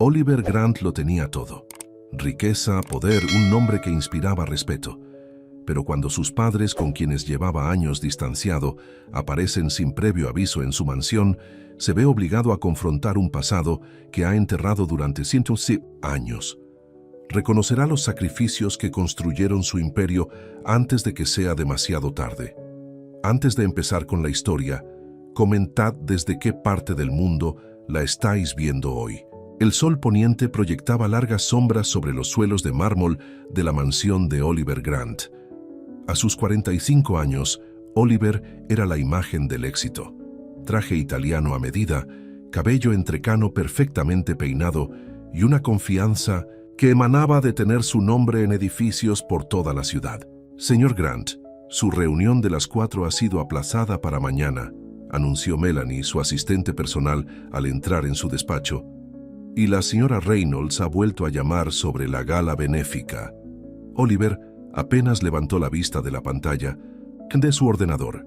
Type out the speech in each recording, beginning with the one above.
Oliver Grant lo tenía todo. Riqueza, poder, un nombre que inspiraba respeto. Pero cuando sus padres, con quienes llevaba años distanciado, aparecen sin previo aviso en su mansión, se ve obligado a confrontar un pasado que ha enterrado durante cientos de años. Reconocerá los sacrificios que construyeron su imperio antes de que sea demasiado tarde. Antes de empezar con la historia, comentad desde qué parte del mundo la estáis viendo hoy. El sol poniente proyectaba largas sombras sobre los suelos de mármol de la mansión de Oliver Grant. A sus 45 años, Oliver era la imagen del éxito. Traje italiano a medida, cabello entrecano perfectamente peinado y una confianza que emanaba de tener su nombre en edificios por toda la ciudad. Señor Grant, su reunión de las 4 ha sido aplazada para mañana, anunció Melanie, su asistente personal, al entrar en su despacho. Y la señora Reynolds ha vuelto a llamar sobre la gala benéfica. Oliver apenas levantó la vista de la pantalla de su ordenador.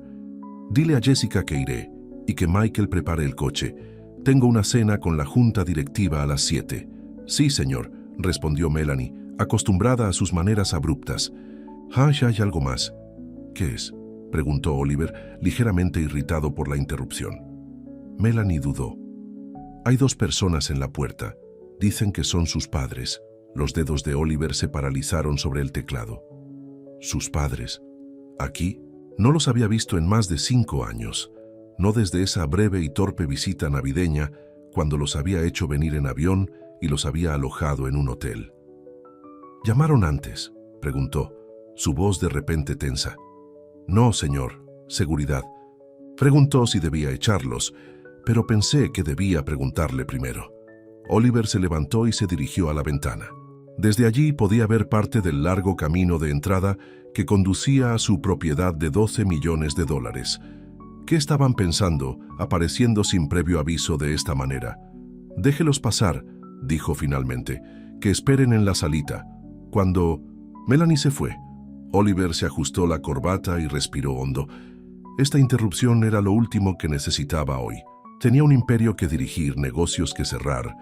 Dile a Jessica que iré y que Michael prepare el coche. Tengo una cena con la junta directiva a las 7. Sí, señor, respondió Melanie, acostumbrada a sus maneras abruptas. Ya hay algo más. ¿Qué es?, preguntó Oliver, ligeramente irritado por la interrupción. Melanie dudó. Hay 2 personas en la puerta. Dicen que son sus padres. Los dedos de Oliver se paralizaron sobre el teclado. ¿Sus padres? ¿Aquí? No los había visto en más de 5 años. No desde esa breve y torpe visita navideña, cuando los había hecho venir en avión y los había alojado en un hotel. ¿Llamaron antes?, preguntó, su voz de repente tensa. No, señor. Seguridad. Preguntó si debía echarlos, pero pensé que debía preguntarle primero. Oliver se levantó y se dirigió a la ventana. Desde allí podía ver parte del largo camino de entrada que conducía a su propiedad de $12 millones. ¿Qué estaban pensando, apareciendo sin previo aviso de esta manera? Déjelos pasar, dijo finalmente, que esperen en la salita. Cuando Melanie se fue, Oliver se ajustó la corbata y respiró hondo. Esta interrupción era lo último que necesitaba hoy. Tenía un imperio que dirigir, negocios que cerrar,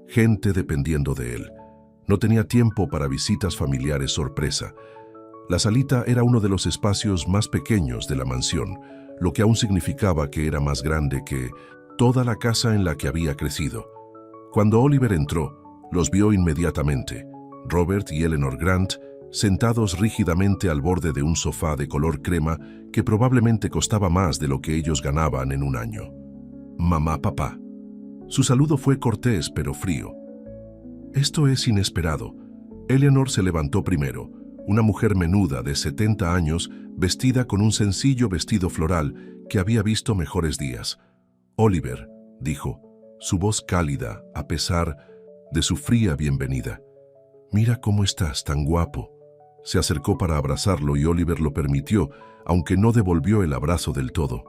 gente dependiendo de él. No tenía tiempo para visitas familiares sorpresa. La salita era uno de los espacios más pequeños de la mansión, lo que aún significaba que era más grande que toda la casa en la que había crecido. Cuando Oliver entró, los vio inmediatamente. Robert y Eleanor Grant, sentados rígidamente al borde de un sofá de color crema que probablemente costaba más de lo que ellos ganaban en un año. Mamá, papá. Su saludo fue cortés pero frío. Esto es inesperado. Eleanor se levantó primero, una mujer menuda de 70 años, vestida con un sencillo vestido floral que había visto mejores días. Oliver, dijo, su voz cálida a pesar de su fría bienvenida. Mira cómo estás, tan guapo. Se acercó para abrazarlo y Oliver lo permitió, aunque no devolvió el abrazo del todo.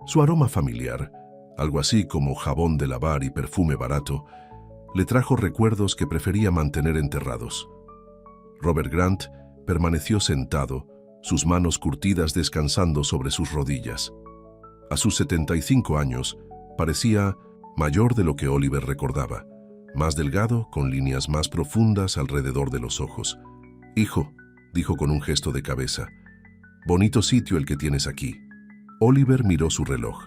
Su aroma familiar, algo así como jabón de lavar y perfume barato, le trajo recuerdos que prefería mantener enterrados. Robert Grant permaneció sentado, sus manos curtidas descansando sobre sus rodillas. A sus 75 años, parecía mayor de lo que Oliver recordaba, más delgado, con líneas más profundas alrededor de los ojos. «Hijo», dijo con un gesto de cabeza, «bonito sitio el que tienes aquí». Oliver miró su reloj.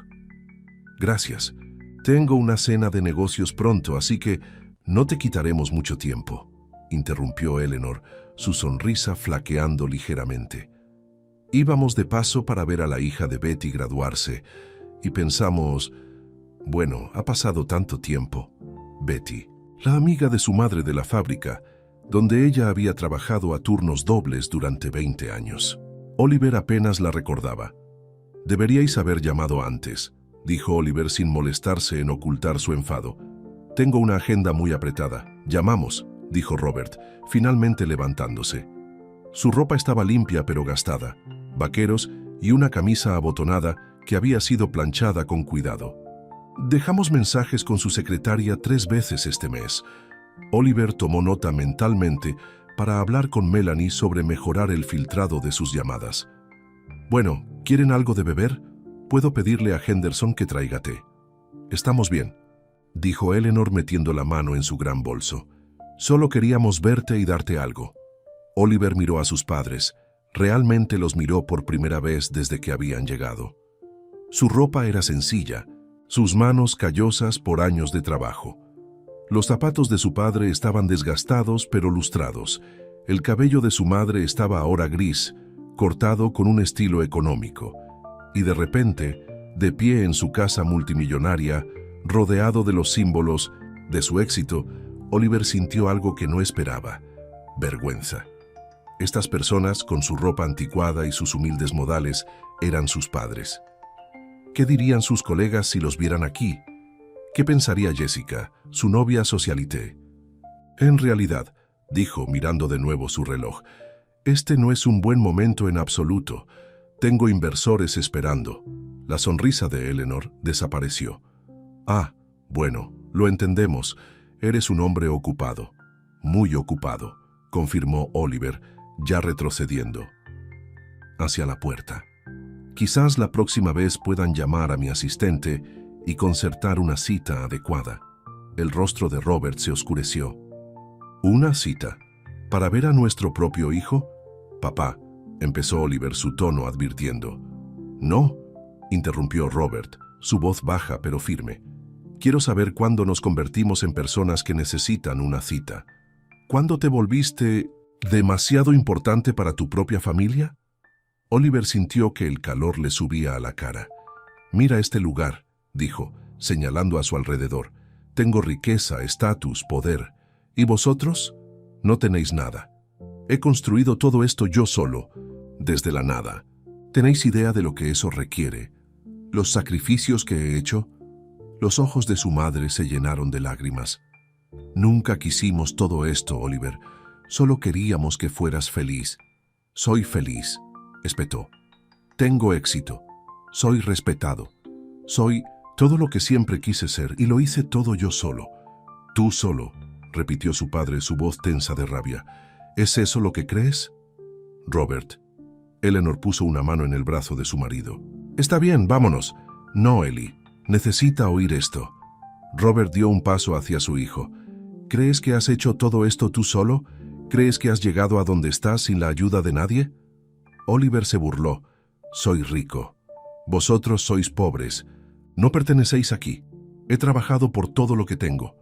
«Gracias. Tengo una cena de negocios pronto, así que no te quitaremos mucho tiempo», interrumpió Eleanor, su sonrisa flaqueando ligeramente. «Íbamos de paso para ver a la hija de Betty graduarse, y pensamos, bueno, ha pasado tanto tiempo. Betty, la amiga de su madre de la fábrica, donde ella había trabajado a turnos dobles durante 20 años. Oliver apenas la recordaba. «Deberíais haber llamado antes», dijo Oliver sin molestarse en ocultar su enfado. «Tengo una agenda muy apretada. Llamamos», dijo Robert, finalmente levantándose. Su ropa estaba limpia pero gastada, vaqueros y una camisa abotonada que había sido planchada con cuidado. «Dejamos mensajes con su secretaria 3 veces este mes». Oliver tomó nota mentalmente para hablar con Melanie sobre mejorar el filtrado de sus llamadas. «Bueno, ¿quieren algo de beber? Puedo pedirle a Henderson que traiga té». «Estamos bien». dijo Eleanor metiendo la mano en su gran bolso. Solo queríamos verte y darte algo. Oliver miró a sus padres. Realmente los miró por primera vez desde que habían llegado. Su ropa era sencilla, sus manos callosas por años de trabajo. Los zapatos de su padre estaban desgastados pero lustrados. El cabello de su madre estaba ahora gris, cortado con un estilo económico. Y de repente, de pie en su casa multimillonaria, rodeado de los símbolos de su éxito, Oliver sintió algo que no esperaba: vergüenza. Estas personas, con su ropa anticuada y sus humildes modales, eran sus padres. ¿Qué dirían sus colegas si los vieran aquí? ¿Qué pensaría Jessica, su novia socialité? En realidad, dijo mirando de nuevo su reloj, este no es un buen momento en absoluto. Tengo inversores esperando. La sonrisa de Eleanor desapareció. Ah, bueno, lo entendemos. Eres un hombre ocupado. Muy ocupado, confirmó Oliver, ya retrocediendo hacia la puerta. Quizás la próxima vez puedan llamar a mi asistente y concertar una cita adecuada. El rostro de Robert se oscureció. ¿Una cita? ¿Para ver a nuestro propio hijo? Papá, empezó Oliver, su tono advirtiendo. No, interrumpió Robert, su voz baja pero firme. Quiero saber cuándo nos convertimos en personas que necesitan una cita. ¿Cuándo te volviste demasiado importante para tu propia familia? Oliver sintió que el calor le subía a la cara. Mira este lugar, dijo, señalando a su alrededor. Tengo riqueza, estatus, poder. ¿Y vosotros? No tenéis nada. He construido todo esto yo solo, desde la nada. ¿Tenéis idea de lo que eso requiere? ¿Los sacrificios que he hecho? Los ojos de su madre se llenaron de lágrimas. Nunca quisimos todo esto, Oliver. Solo queríamos que fueras feliz. Soy feliz, espetó. Tengo éxito. Soy respetado. Soy todo lo que siempre quise ser y lo hice todo yo solo. Tú solo, repitió su padre, su voz tensa de rabia. ¿Es eso lo que crees? Robert. Eleanor puso una mano en el brazo de su marido. Está bien, vámonos. No, Eli. Necesita oír esto. Robert dio un paso hacia su hijo. ¿Crees que has hecho todo esto tú solo? ¿Crees que has llegado a donde estás sin la ayuda de nadie? Oliver se burló. Soy rico. Vosotros sois pobres. No pertenecéis aquí. He trabajado por todo lo que tengo.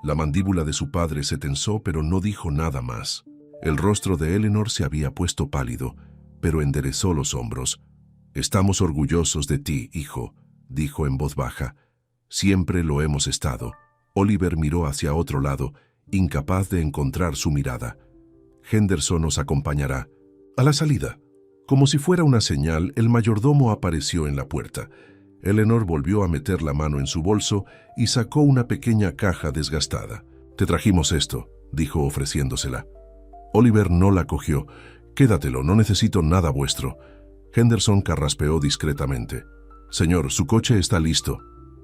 La mandíbula de su padre se tensó, pero no dijo nada más. El rostro de Eleanor se había puesto pálido, pero enderezó los hombros. Estamos orgullosos de ti, hijo, dijo en voz baja. Siempre lo hemos estado. Oliver miró hacia otro lado, incapaz de encontrar su mirada. Henderson nos acompañará. A la salida. Como si fuera una señal, el mayordomo apareció en la puerta. Eleanor volvió a meter la mano en su bolso y sacó una pequeña caja desgastada. Te trajimos esto, dijo ofreciéndosela. Oliver no la cogió. Quédatelo, no necesito nada vuestro. Henderson carraspeó discretamente. Señor, su coche está listo.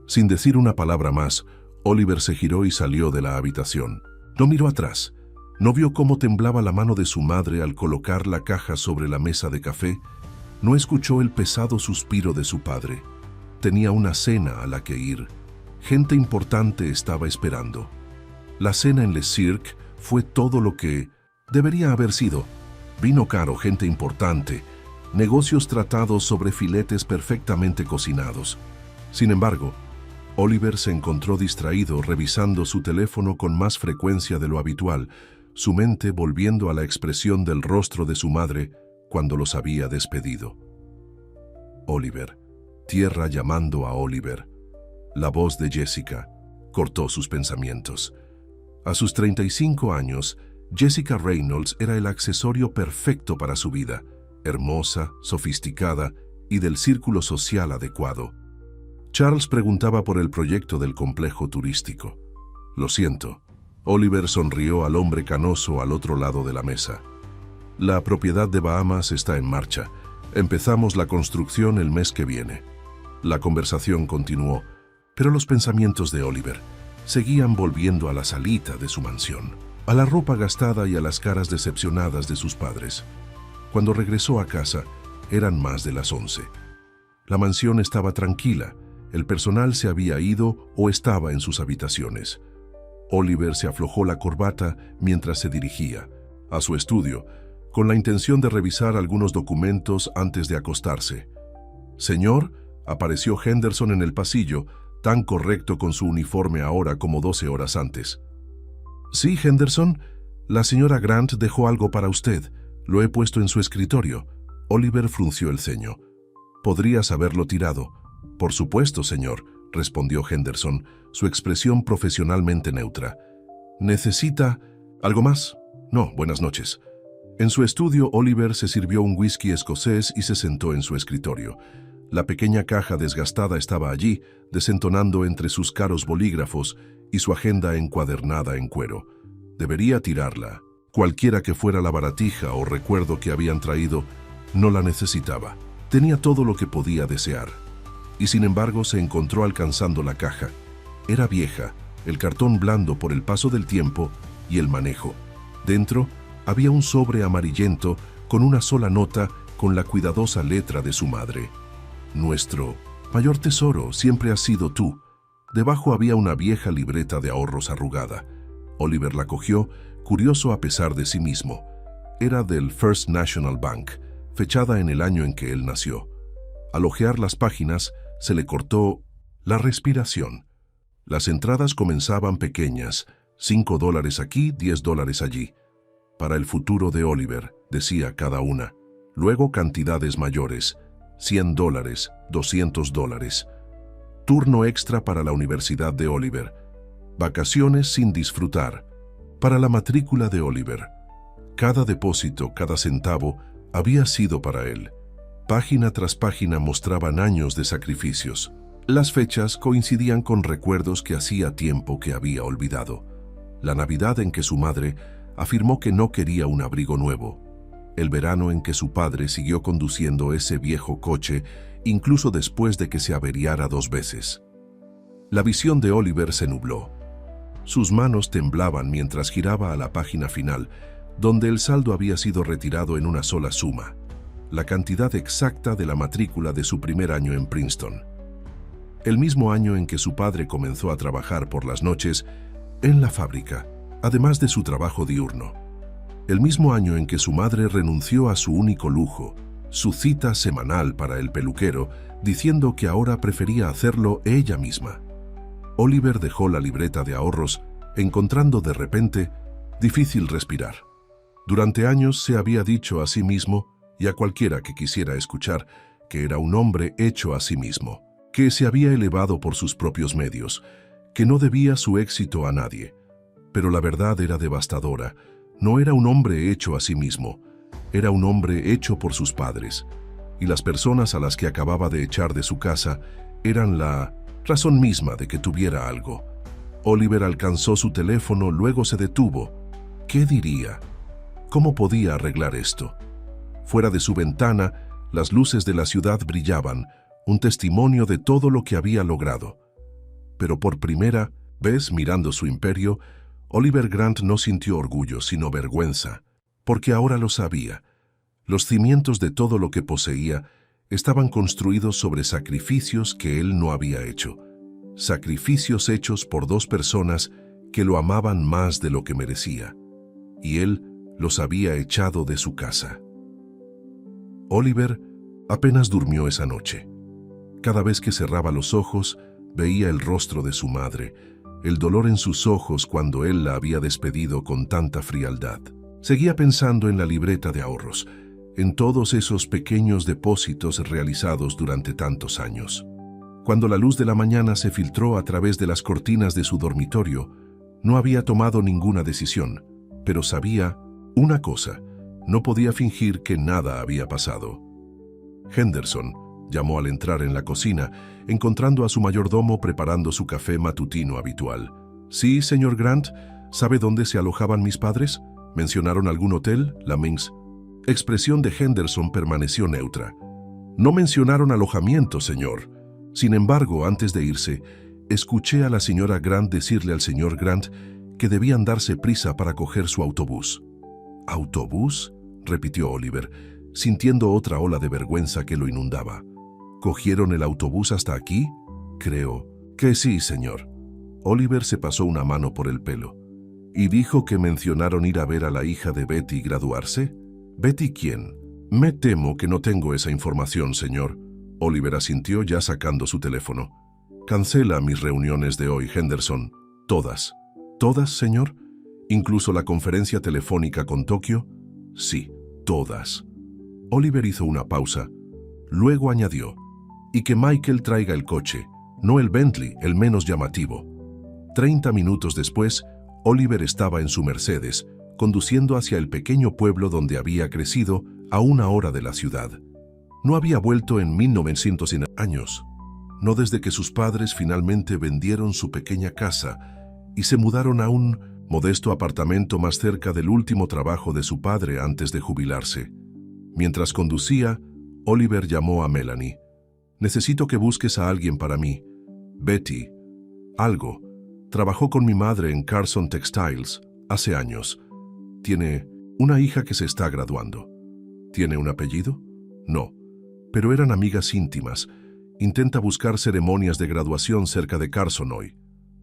Sin decir una palabra más, Oliver se giró y salió de la habitación. No miró atrás. No vio cómo temblaba la mano de su madre al colocar la caja sobre la mesa de café. No escuchó el pesado suspiro de su padre. Tenía una cena a la que ir. Gente importante estaba esperando. La cena en Le Cirque fue todo lo que debería haber sido. Vino caro, gente importante, negocios tratados sobre filetes perfectamente cocinados. Sin embargo, Oliver se encontró distraído revisando su teléfono con más frecuencia de lo habitual, su mente volviendo a la expresión del rostro de su madre cuando los había despedido. Oliver. Tierra llamando a Oliver. La voz de Jessica cortó sus pensamientos. A sus 35 años, Jessica Reynolds era el accesorio perfecto para su vida, hermosa, sofisticada y del círculo social adecuado. Charles preguntaba por el proyecto del complejo turístico. Lo siento. Oliver sonrió al hombre canoso al otro lado de la mesa. La propiedad de Bahamas está en marcha. Empezamos la construcción el mes que viene. La conversación continuó, pero los pensamientos de Oliver seguían volviendo a la salita de su mansión, a la ropa gastada y a las caras decepcionadas de sus padres. Cuando regresó a casa, eran más de las 11. La mansión estaba tranquila, El personal se había ido o estaba en sus habitaciones. Oliver se aflojó la corbata mientras se dirigía a su estudio, con la intención de revisar algunos documentos antes de acostarse. «Señor», apareció Henderson en el pasillo, tan correcto con su uniforme ahora como 12 horas antes. «Sí, Henderson, la señora Grant dejó algo para usted. Lo he puesto en su escritorio». Oliver frunció el ceño. «Podrías haberlo tirado». «Por supuesto, señor», respondió Henderson, su expresión profesionalmente neutra. «¿Necesita algo más?» «No, buenas noches». En su estudio, Oliver se sirvió un whisky escocés y se sentó en su escritorio. La pequeña caja desgastada estaba allí, desentonando entre sus caros bolígrafos y su agenda encuadernada en cuero. Debería tirarla. Cualquiera que fuera la baratija o recuerdo que habían traído, no la necesitaba. Tenía todo lo que podía desear. Y sin embargo se encontró alcanzando la caja. Era vieja, el cartón blando por el paso del tiempo y el manejo. Dentro había un sobre amarillento con una sola nota con la cuidadosa letra de su madre. «Nuestro mayor tesoro siempre has sido tú». Debajo había una vieja libreta de ahorros arrugada. Oliver la cogió, curioso a pesar de sí mismo. Era del First National Bank, fechada en el año en que él nació. Al hojear las páginas, se le cortó la respiración. Las entradas comenzaban pequeñas, $5 aquí, $10 allí. Para el futuro de Oliver, decía cada una. Luego cantidades mayores, $100, $200. Turno extra para la universidad de Oliver. Vacaciones sin disfrutar. Para la matrícula de Oliver. Cada depósito, cada centavo, había sido para él. Página tras página mostraban años de sacrificios. Las fechas coincidían con recuerdos que hacía tiempo que había olvidado. La Navidad en que su madre afirmó que no quería un abrigo nuevo. El verano en que su padre siguió conduciendo ese viejo coche, incluso después de que se averiara 2 veces. La visión de Oliver se nubló. Sus manos temblaban mientras giraba a la página final, donde el saldo había sido retirado en una sola suma, la cantidad exacta de la matrícula de su primer año en Princeton. El mismo año en que su padre comenzó a trabajar por las noches en la fábrica, además de su trabajo diurno. El mismo año en que su madre renunció a su único lujo, su cita semanal para el peluquero, diciendo que ahora prefería hacerlo ella misma. Oliver dejó la libreta de ahorros, encontrando de repente difícil respirar. Durante años se había dicho a sí mismo, y a cualquiera que quisiera escuchar, que era un hombre hecho a sí mismo, que se había elevado por sus propios medios, que no debía su éxito a nadie. Pero la verdad era devastadora. No era un hombre hecho a sí mismo, era un hombre hecho por sus padres, y las personas a las que acababa de echar de su casa eran la razón misma de que tuviera algo. Oliver alcanzó su teléfono, luego se detuvo. ¿Qué diría? ¿Cómo podía arreglar esto? Fuera de su ventana, las luces de la ciudad brillaban, un testimonio de todo lo que había logrado. Pero por primera vez, mirando su imperio, Oliver Grant no sintió orgullo, sino vergüenza, porque ahora lo sabía. Los cimientos de todo lo que poseía estaban construidos sobre sacrificios que él no había hecho. Sacrificios hechos por 2 personas que lo amaban más de lo que merecía. Y él los había echado de su casa. Oliver apenas durmió esa noche. Cada vez que cerraba los ojos, veía el rostro de su madre, el dolor en sus ojos cuando él la había despedido con tanta frialdad. Seguía pensando en la libreta de ahorros, en todos esos pequeños depósitos realizados durante tantos años. Cuando la luz de la mañana se filtró a través de las cortinas de su dormitorio, no había tomado ninguna decisión, pero sabía una cosa: no podía fingir que nada había pasado. Henderson llamó al entrar en la cocina, encontrando a su mayordomo preparando su café matutino habitual. «Sí, señor Grant, ¿sabe dónde se alojaban mis padres? ¿Mencionaron algún hotel, la Minx?» Expresión de Henderson permaneció neutra. «No mencionaron alojamiento, señor. Sin embargo, antes de irse, escuché a la señora Grant decirle al señor Grant que debían darse prisa para coger su autobús». «¿Autobús?», repitió Oliver, sintiendo otra ola de vergüenza que lo inundaba. «¿Cogieron el autobús hasta aquí?». Creo que sí, señor. Oliver se pasó una mano por el pelo. ¿Y dijo que mencionaron ir a ver a la hija de Betty graduarse? ¿Betty quién? Me temo que no tengo esa información, señor. Oliver asintió ya sacando su teléfono. Cancela mis reuniones de hoy, Henderson. Todas. ¿Todas, señor? ¿Incluso la conferencia telefónica con Tokio? Sí, todas. Oliver hizo una pausa. Luego añadió, y que Michael traiga el coche, no el Bentley, el menos llamativo. 30 minutos después, Oliver estaba en su Mercedes, conduciendo hacia el pequeño pueblo donde había crecido a 1 hora de la ciudad. No había vuelto en 1900 años, no desde que sus padres finalmente vendieron su pequeña casa y se mudaron a un modesto apartamento más cerca del último trabajo de su padre antes de jubilarse. Mientras conducía, Oliver llamó a Melanie. «Necesito que busques a alguien para mí. Betty. Algo. Trabajó con mi madre en Carson Textiles hace años. Tiene una hija que se está graduando. ¿Tiene un apellido? No. Pero eran amigas íntimas. Intenta buscar ceremonias de graduación cerca de Carson hoy».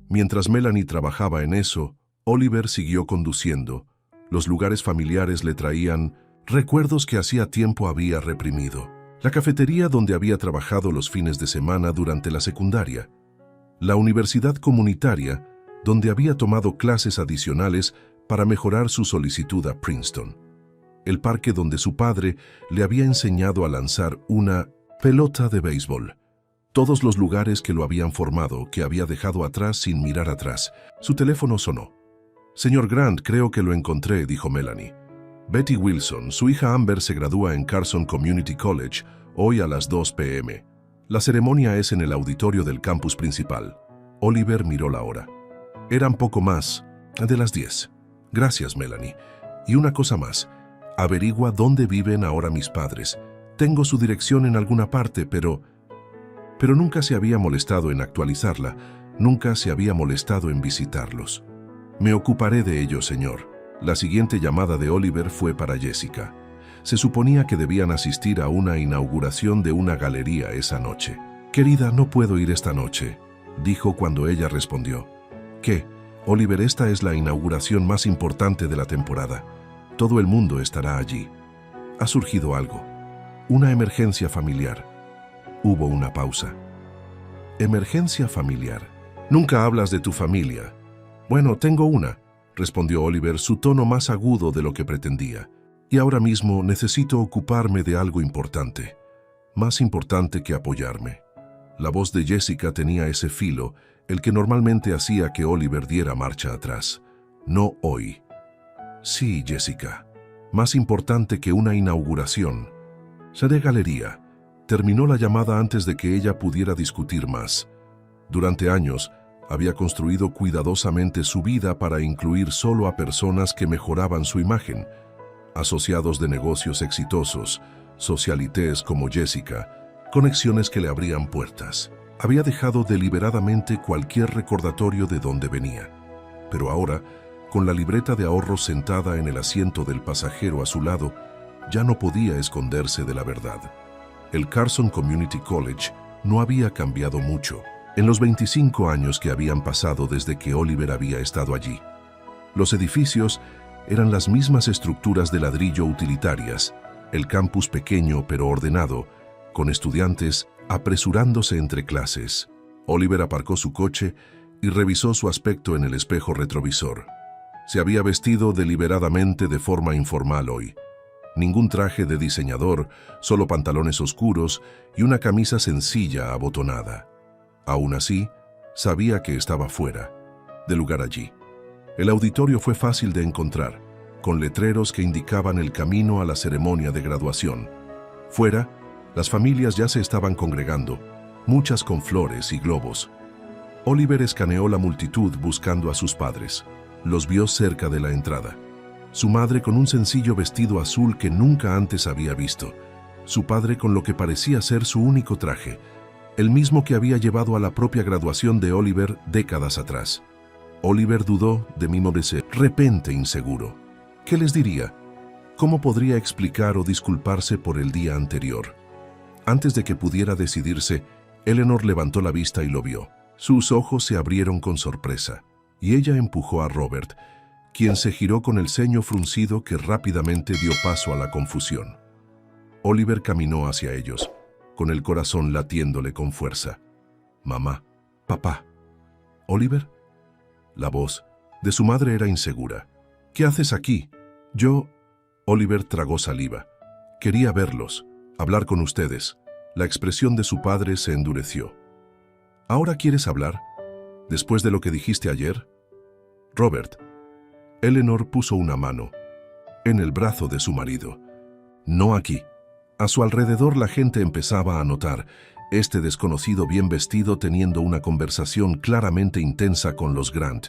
Mientras Melanie trabajaba en eso, Oliver siguió conduciendo. Los lugares familiares le traían recuerdos que hacía tiempo había reprimido. La cafetería donde había trabajado los fines de semana durante la secundaria. La universidad comunitaria, donde había tomado clases adicionales para mejorar su solicitud a Princeton. El parque donde su padre le había enseñado a lanzar una pelota de béisbol. Todos los lugares que lo habían formado, que había dejado atrás sin mirar atrás. Su teléfono sonó. «Señor Grant, creo que lo encontré», dijo Melanie. «Betty Wilson, su hija Amber se gradúa en Carson Community College hoy a las 2 p.m. La ceremonia es en el auditorio del campus principal». Oliver miró la hora. Eran poco más de las 10. «Gracias, Melanie. Y una cosa más. Averigua dónde viven ahora mis padres. Tengo su dirección en alguna parte, pero nunca se había molestado en actualizarla. Nunca se había molestado en visitarlos». «Me ocuparé de ello, señor». La siguiente llamada de Oliver fue para Jessica. Se suponía que debían asistir a una inauguración de una galería esa noche. «Querida, no puedo ir esta noche», dijo cuando ella respondió. «¿Qué? Oliver, esta es la inauguración más importante de la temporada. Todo el mundo estará allí. Ha surgido algo. Una emergencia familiar». Hubo una pausa. «¿Emergencia familiar? Nunca hablas de tu familia». «Bueno, tengo una», respondió Oliver, su tono más agudo de lo que pretendía. «Y ahora mismo necesito ocuparme de algo importante. Más importante que apoyarme». La voz de Jessica tenía ese filo, el que normalmente hacía que Oliver diera marcha atrás. «No hoy». «Sí, Jessica. Más importante que una inauguración. Seré galería». Terminó la llamada antes de que ella pudiera discutir más. Durante años, había construido cuidadosamente su vida para incluir solo a personas que mejoraban su imagen. Asociados de negocios exitosos, socialites como Jessica, conexiones que le abrían puertas. Había dejado deliberadamente cualquier recordatorio de dónde venía. Pero ahora, con la libreta de ahorros sentada en el asiento del pasajero a su lado, ya no podía esconderse de la verdad. El Carson Community College no había cambiado mucho en los 25 años que habían pasado desde que Oliver había estado allí. Los edificios eran las mismas estructuras de ladrillo utilitarias, el campus pequeño pero ordenado, con estudiantes apresurándose entre clases. Oliver aparcó su coche y revisó su aspecto en el espejo retrovisor. Se había vestido deliberadamente de forma informal hoy. Ningún traje de diseñador, solo pantalones oscuros y una camisa sencilla abotonada. Aún así, sabía que estaba fuera de lugar allí. El auditorio fue fácil de encontrar, con letreros que indicaban el camino a la ceremonia de graduación. Fuera, las familias ya se estaban congregando, muchas con flores y globos. Oliver escaneó la multitud buscando a sus padres. Los vio cerca de la entrada. Su madre con un sencillo vestido azul que nunca antes había visto. Su padre con lo que parecía ser su único traje, el mismo que había llevado a la propia graduación de Oliver décadas atrás. Oliver dudó de de repente inseguro. ¿Qué les diría? ¿Cómo podría explicar o disculparse por el día anterior? Antes de que pudiera decidirse, Eleanor levantó la vista y lo vio. Sus ojos se abrieron con sorpresa, y ella empujó a Robert, quien se giró con el ceño fruncido que rápidamente dio paso a la confusión. Oliver caminó hacia ellos, con el corazón latiéndole con fuerza. «Mamá, papá». «¿Oliver?» La voz de su madre era insegura. «¿Qué haces aquí?» «Yo...» Oliver tragó saliva. «Quería verlos, hablar con ustedes». La expresión de su padre se endureció. «¿Ahora quieres hablar? ¿Después de lo que dijiste ayer?» «Robert». Eleanor puso una mano en el brazo de su marido. «No aquí». A su alrededor la gente empezaba a notar este desconocido bien vestido teniendo una conversación claramente intensa con los Grant.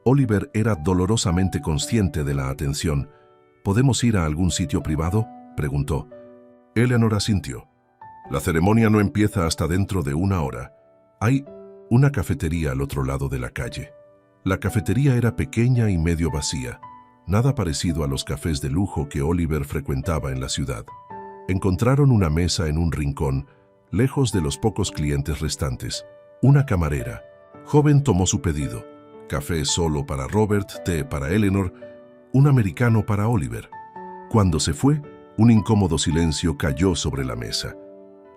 Oliver era dolorosamente consciente de la atención. «¿Podemos ir a algún sitio privado?», preguntó. Eleanor asintió. «La ceremonia no empieza hasta dentro de 1 hora. Hay una cafetería al otro lado de la calle». La cafetería era pequeña y medio vacía, nada parecido a los cafés de lujo que Oliver frecuentaba en la ciudad. Encontraron una mesa en un rincón, lejos de los pocos clientes restantes. Una camarera joven tomó su pedido. Café solo para Robert, té para Eleanor, un americano para Oliver. Cuando se fue, un incómodo silencio cayó sobre la mesa.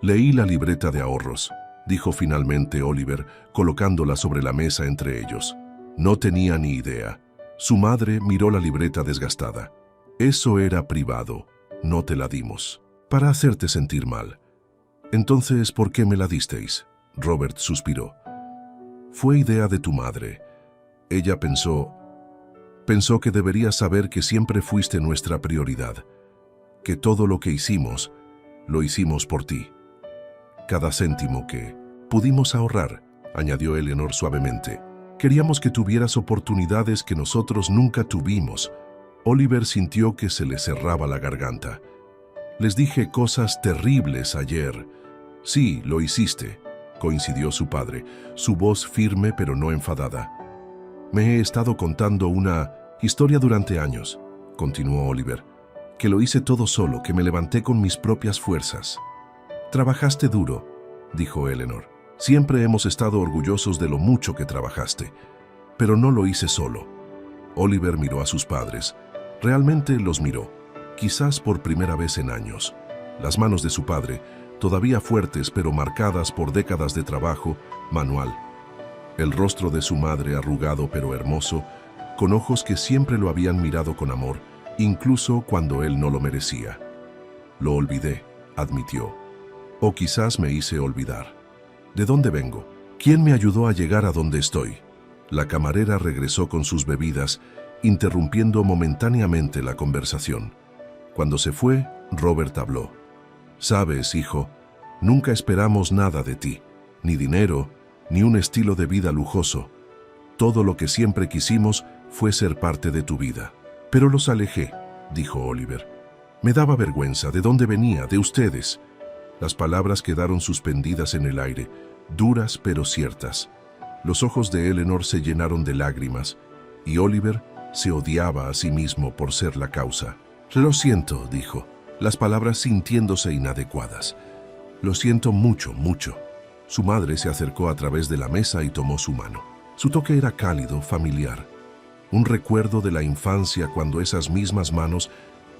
«Leí la libreta de ahorros», dijo finalmente Oliver, colocándola sobre la mesa entre ellos. No tenía ni idea. Su madre miró la libreta desgastada. «Eso era privado. No te la dimos. Para hacerte sentir mal». «Entonces, ¿por qué me la disteis?», Robert suspiró. «Fue idea de tu madre. Ella pensó que deberías saber que siempre fuiste nuestra prioridad, que todo lo que hicimos, lo hicimos por ti. Cada céntimo que pudimos ahorrar», añadió Eleanor suavemente. «Queríamos que tuvieras oportunidades que nosotros nunca tuvimos». Oliver sintió que se le cerraba la garganta. «Les dije cosas terribles ayer». «Sí, lo hiciste», coincidió su padre, su voz firme pero no enfadada. «Me he estado contando una historia durante años», continuó Oliver, «que lo hice todo solo, que me levanté con mis propias fuerzas». «Trabajaste duro», dijo Eleanor. «Siempre hemos estado orgullosos de lo mucho que trabajaste, pero no lo hice solo». Oliver miró a sus padres. Realmente los miró, quizás por primera vez en años. Las manos de su padre, todavía fuertes pero marcadas por décadas de trabajo manual. El rostro de su madre arrugado pero hermoso, con ojos que siempre lo habían mirado con amor, incluso cuando él no lo merecía. «Lo olvidé», admitió. «O quizás me hice olvidar. ¿De dónde vengo? ¿Quién me ayudó a llegar a donde estoy?». La camarera regresó con sus bebidas, interrumpiendo momentáneamente la conversación. Cuando se fue, Robert habló. «Sabes, hijo, nunca esperamos nada de ti, ni dinero, ni un estilo de vida lujoso. Todo lo que siempre quisimos fue ser parte de tu vida. Pero los alejé», dijo Oliver. «Me daba vergüenza. ¿De dónde venía? De ustedes». Las palabras quedaron suspendidas en el aire, duras pero ciertas. Los ojos de Eleanor se llenaron de lágrimas, y Oliver se odiaba a sí mismo por ser la causa. «Lo siento», dijo, las palabras sintiéndose inadecuadas. «Lo siento mucho, mucho». Su madre se acercó a través de la mesa y tomó su mano. Su toque era cálido, familiar. Un recuerdo de la infancia cuando esas mismas manos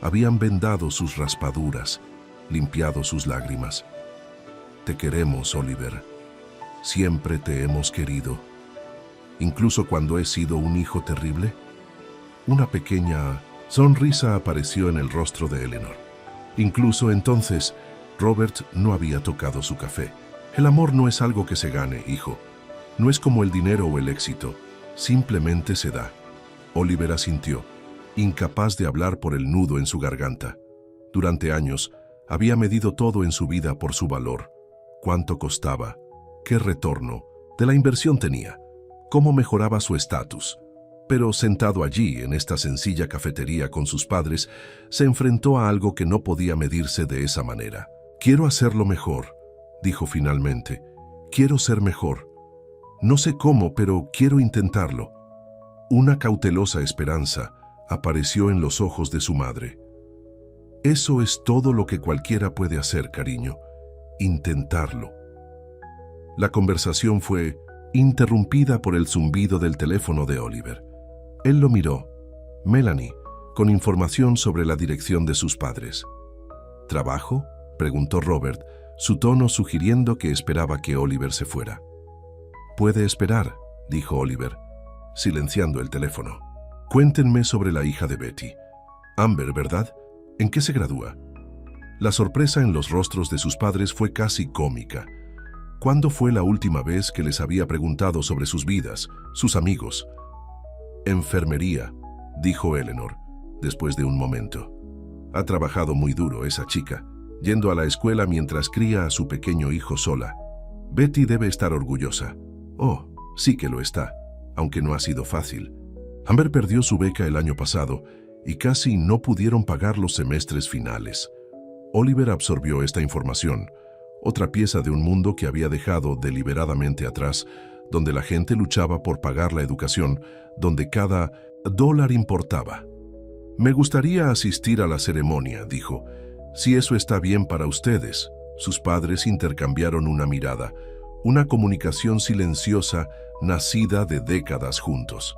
habían vendado sus raspaduras, limpiado sus lágrimas. «Te queremos, Oliver. Siempre te hemos querido. Incluso cuando he sido un hijo terrible». Una pequeña sonrisa apareció en el rostro de Eleanor. Incluso entonces, Robert no había tocado su café. «El amor no es algo que se gane, hijo. No es como el dinero o el éxito. Simplemente se da». Oliver asintió, incapaz de hablar por el nudo en su garganta. Durante años, había medido todo en su vida por su valor. ¿Cuánto costaba? ¿Qué retorno de la inversión tenía? ¿Cómo mejoraba su estatus? Pero sentado allí, en esta sencilla cafetería con sus padres, se enfrentó a algo que no podía medirse de esa manera. «Quiero hacerlo mejor», dijo finalmente. «Quiero ser mejor. No sé cómo, pero quiero intentarlo». Una cautelosa esperanza apareció en los ojos de su madre. «Eso es todo lo que cualquiera puede hacer, cariño. Intentarlo». La conversación fue interrumpida por el zumbido del teléfono de Oliver. Él lo miró. Melanie, con información sobre la dirección de sus padres. ¿Trabajo?, preguntó Robert, su tono sugiriendo que esperaba que Oliver se fuera. «Puede esperar», dijo Oliver, silenciando el teléfono. «Cuéntenme sobre la hija de Betty. Amber, ¿verdad? ¿En qué se gradúa?» La sorpresa en los rostros de sus padres fue casi cómica. ¿Cuándo fue la última vez que les había preguntado sobre sus vidas, sus amigos? «Enfermería», dijo Eleanor, después de un momento. «Ha trabajado muy duro esa chica, yendo a la escuela mientras cría a su pequeño hijo sola. Betty debe estar orgullosa». «Oh, sí que lo está, aunque no ha sido fácil. Amber perdió su beca el año pasado y casi no pudieron pagar los semestres finales». Oliver absorbió esta información, otra pieza de un mundo que había dejado deliberadamente atrás, donde la gente luchaba por pagar la educación, donde cada dólar importaba. «Me gustaría asistir a la ceremonia», dijo. «Si eso está bien para ustedes». Sus padres intercambiaron una mirada, una comunicación silenciosa nacida de décadas juntos.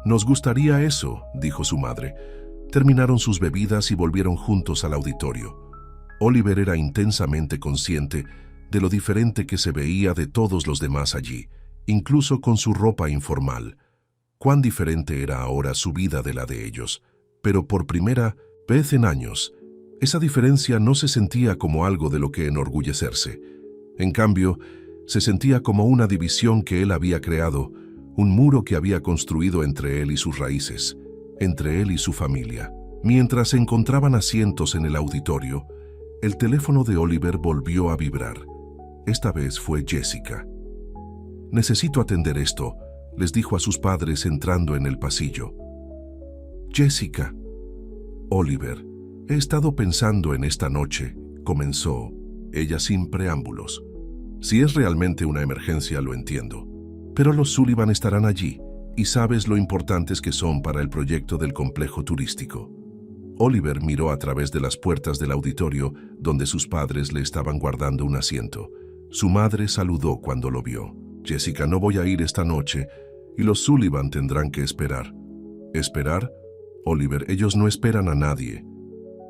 «Nos gustaría eso», dijo su madre. Terminaron sus bebidas y volvieron juntos al auditorio. Oliver era intensamente consciente de lo diferente que se veía de todos los demás allí, incluso con su ropa informal. Cuán diferente era ahora su vida de la de ellos. Pero por primera vez en años, esa diferencia no se sentía como algo de lo que enorgullecerse. En cambio, se sentía como una división que él había creado, un muro que había construido entre él y sus raíces, entre él y su familia. Mientras se encontraban asientos en el auditorio, el teléfono de Oliver volvió a vibrar. Esta vez fue Jessica. «Necesito atender esto», les dijo a sus padres entrando en el pasillo. «Jessica». «Oliver, he estado pensando en esta noche», comenzó ella sin preámbulos. «Si es realmente una emergencia, lo entiendo. Pero los Sullivan estarán allí, y sabes lo importantes que son para el proyecto del complejo turístico». Oliver miró a través de las puertas del auditorio donde sus padres le estaban guardando un asiento. Su madre saludó cuando lo vio. «Jessica, no voy a ir esta noche y los Sullivan tendrán que esperar». «¿Esperar? Oliver, ellos no esperan a nadie».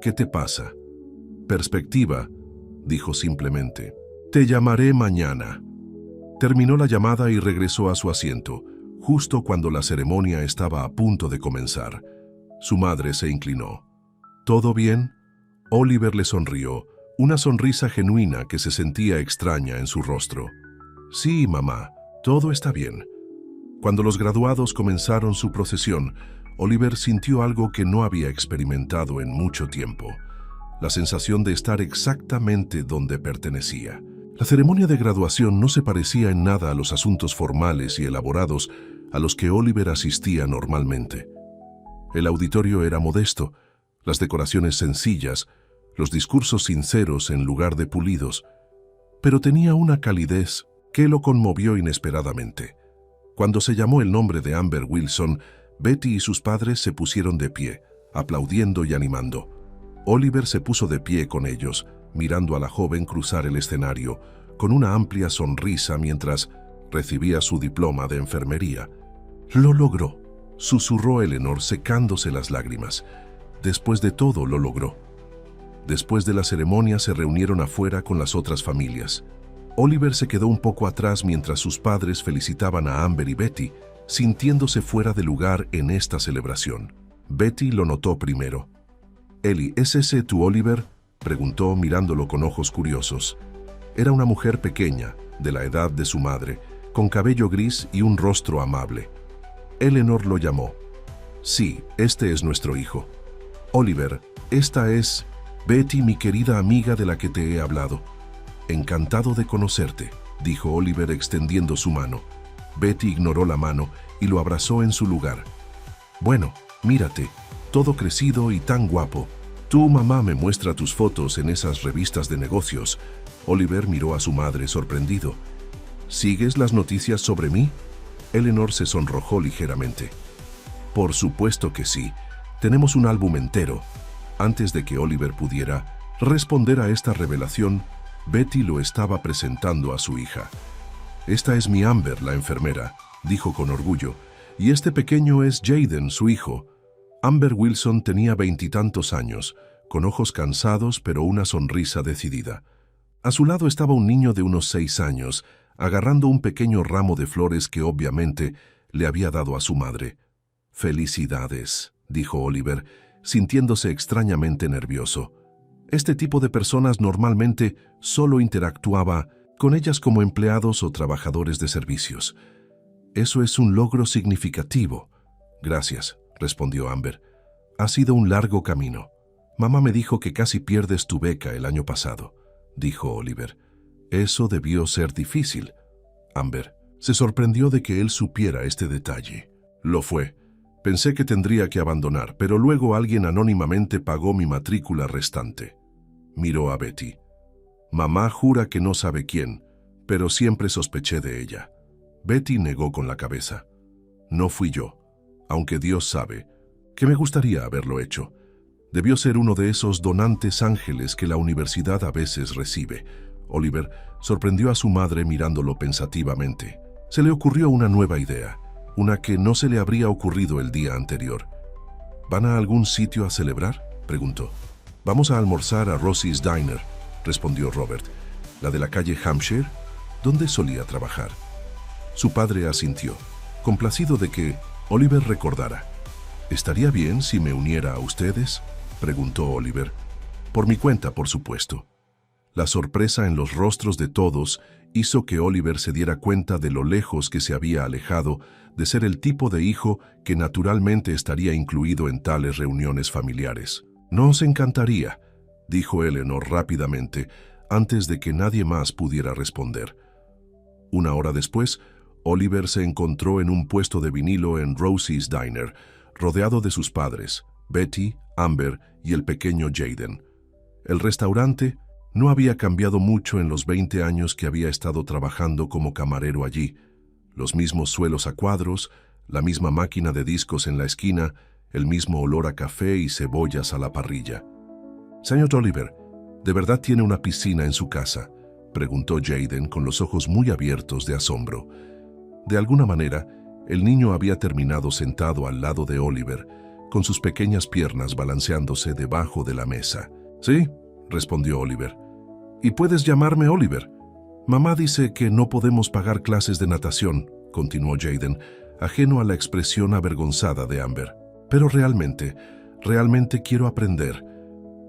«¿Qué te pasa?» «Perspectiva», dijo simplemente. «Te llamaré mañana». Terminó la llamada y regresó a su asiento, justo cuando la ceremonia estaba a punto de comenzar. Su madre se inclinó. «¿Todo bien?» Oliver le sonrió, una sonrisa genuina que se sentía extraña en su rostro. «Sí, mamá, todo está bien». Cuando los graduados comenzaron su procesión, Oliver sintió algo que no había experimentado en mucho tiempo, la sensación de estar exactamente donde pertenecía. La ceremonia de graduación no se parecía en nada a los asuntos formales y elaborados a los que Oliver asistía normalmente. El auditorio era modesto, las decoraciones sencillas, los discursos sinceros en lugar de pulidos, pero tenía una calidez que lo conmovió inesperadamente. Cuando se llamó el nombre de Amber Wilson, Betty y sus padres se pusieron de pie, aplaudiendo y animando. Oliver se puso de pie con ellos, mirando a la joven cruzar el escenario, con una amplia sonrisa mientras recibía su diploma de enfermería. «Lo logró», susurró Eleanor secándose las lágrimas. «Después de todo, lo logró». Después de la ceremonia se reunieron afuera con las otras familias. Oliver se quedó un poco atrás mientras sus padres felicitaban a Amber y Betty, sintiéndose fuera de lugar en esta celebración. Betty lo notó primero. «Ellie, ¿es ese tu Oliver?», preguntó mirándolo con ojos curiosos. Era una mujer pequeña, de la edad de su madre, con cabello gris y un rostro amable. Eleanor lo llamó. «Sí, este es nuestro hijo». «Oliver, esta es Betty, mi querida amiga de la que te he hablado». «Encantado de conocerte», dijo Oliver extendiendo su mano. Betty ignoró la mano y lo abrazó en su lugar. «Bueno, mírate, todo crecido y tan guapo. Tu mamá me muestra tus fotos en esas revistas de negocios». Oliver miró a su madre sorprendido. «¿Sigues las noticias sobre mí?» Eleanor se sonrojó ligeramente. «Por supuesto que sí. Tenemos un álbum entero». Antes de que Oliver pudiera responder a esta revelación, Betty lo estaba presentando a su hija. Esta es mi Amber, la enfermera, dijo con orgullo, y este pequeño es Jaden, su hijo. Amber Wilson tenía 20 y tantos años, con ojos cansados pero una sonrisa decidida. A su lado estaba un niño de unos 6 años, agarrando un pequeño ramo de flores que obviamente le había dado a su madre. «Felicidades», dijo Oliver, sintiéndose extrañamente nervioso. Este tipo de personas normalmente solo interactuaba con ellas como empleados o trabajadores de servicios. «Eso es un logro significativo». «Gracias», respondió Amber. «Ha sido un largo camino. Mamá me dijo que casi pierdes tu beca el año pasado», dijo Oliver. «Eso debió ser difícil». Amber se sorprendió de que él supiera este detalle. «Lo fue. Pensé que tendría que abandonar, pero luego alguien anónimamente pagó mi matrícula restante». Miró a Betty. «Mamá jura que no sabe quién, pero siempre sospeché de ella». Betty negó con la cabeza. «No fui yo, aunque Dios sabe que me gustaría haberlo hecho. Debió ser uno de esos donantes ángeles que la universidad a veces recibe». Oliver sorprendió a su madre mirándolo pensativamente. Se le ocurrió una nueva idea, una que no se le habría ocurrido el día anterior. «¿Van a algún sitio a celebrar?», preguntó. «Vamos a almorzar a Rosie's Diner», respondió Robert. «¿La de la calle Hampshire? ¿Dónde solía trabajar?». Su padre asintió, complacido de que Oliver recordara. «¿Estaría bien si me uniera a ustedes?», preguntó Oliver. «Por mi cuenta, por supuesto». La sorpresa en los rostros de todos hizo que Oliver se diera cuenta de lo lejos que se había alejado de ser el tipo de hijo que naturalmente estaría incluido en tales reuniones familiares. «Nos encantaría», dijo Eleanor rápidamente, antes de que nadie más pudiera responder. Una hora después, Oliver se encontró en un puesto de vinilo en Rosie's Diner, rodeado de sus padres, Betty, Amber y el pequeño Jaden. El restaurante no había cambiado mucho en los 20 años que había estado trabajando como camarero allí. Los mismos suelos a cuadros, la misma máquina de discos en la esquina, el mismo olor a café y cebollas a la parrilla. «Señor Oliver, ¿de verdad tiene una piscina en su casa?», preguntó Jaden con los ojos muy abiertos de asombro. De alguna manera, el niño había terminado sentado al lado de Oliver, con sus pequeñas piernas balanceándose debajo de la mesa. «Sí», respondió Oliver. «Y puedes llamarme Oliver. Mamá dice que no podemos pagar clases de natación», continuó Jaden, ajeno a la expresión avergonzada de Amber. «Pero realmente quiero aprender».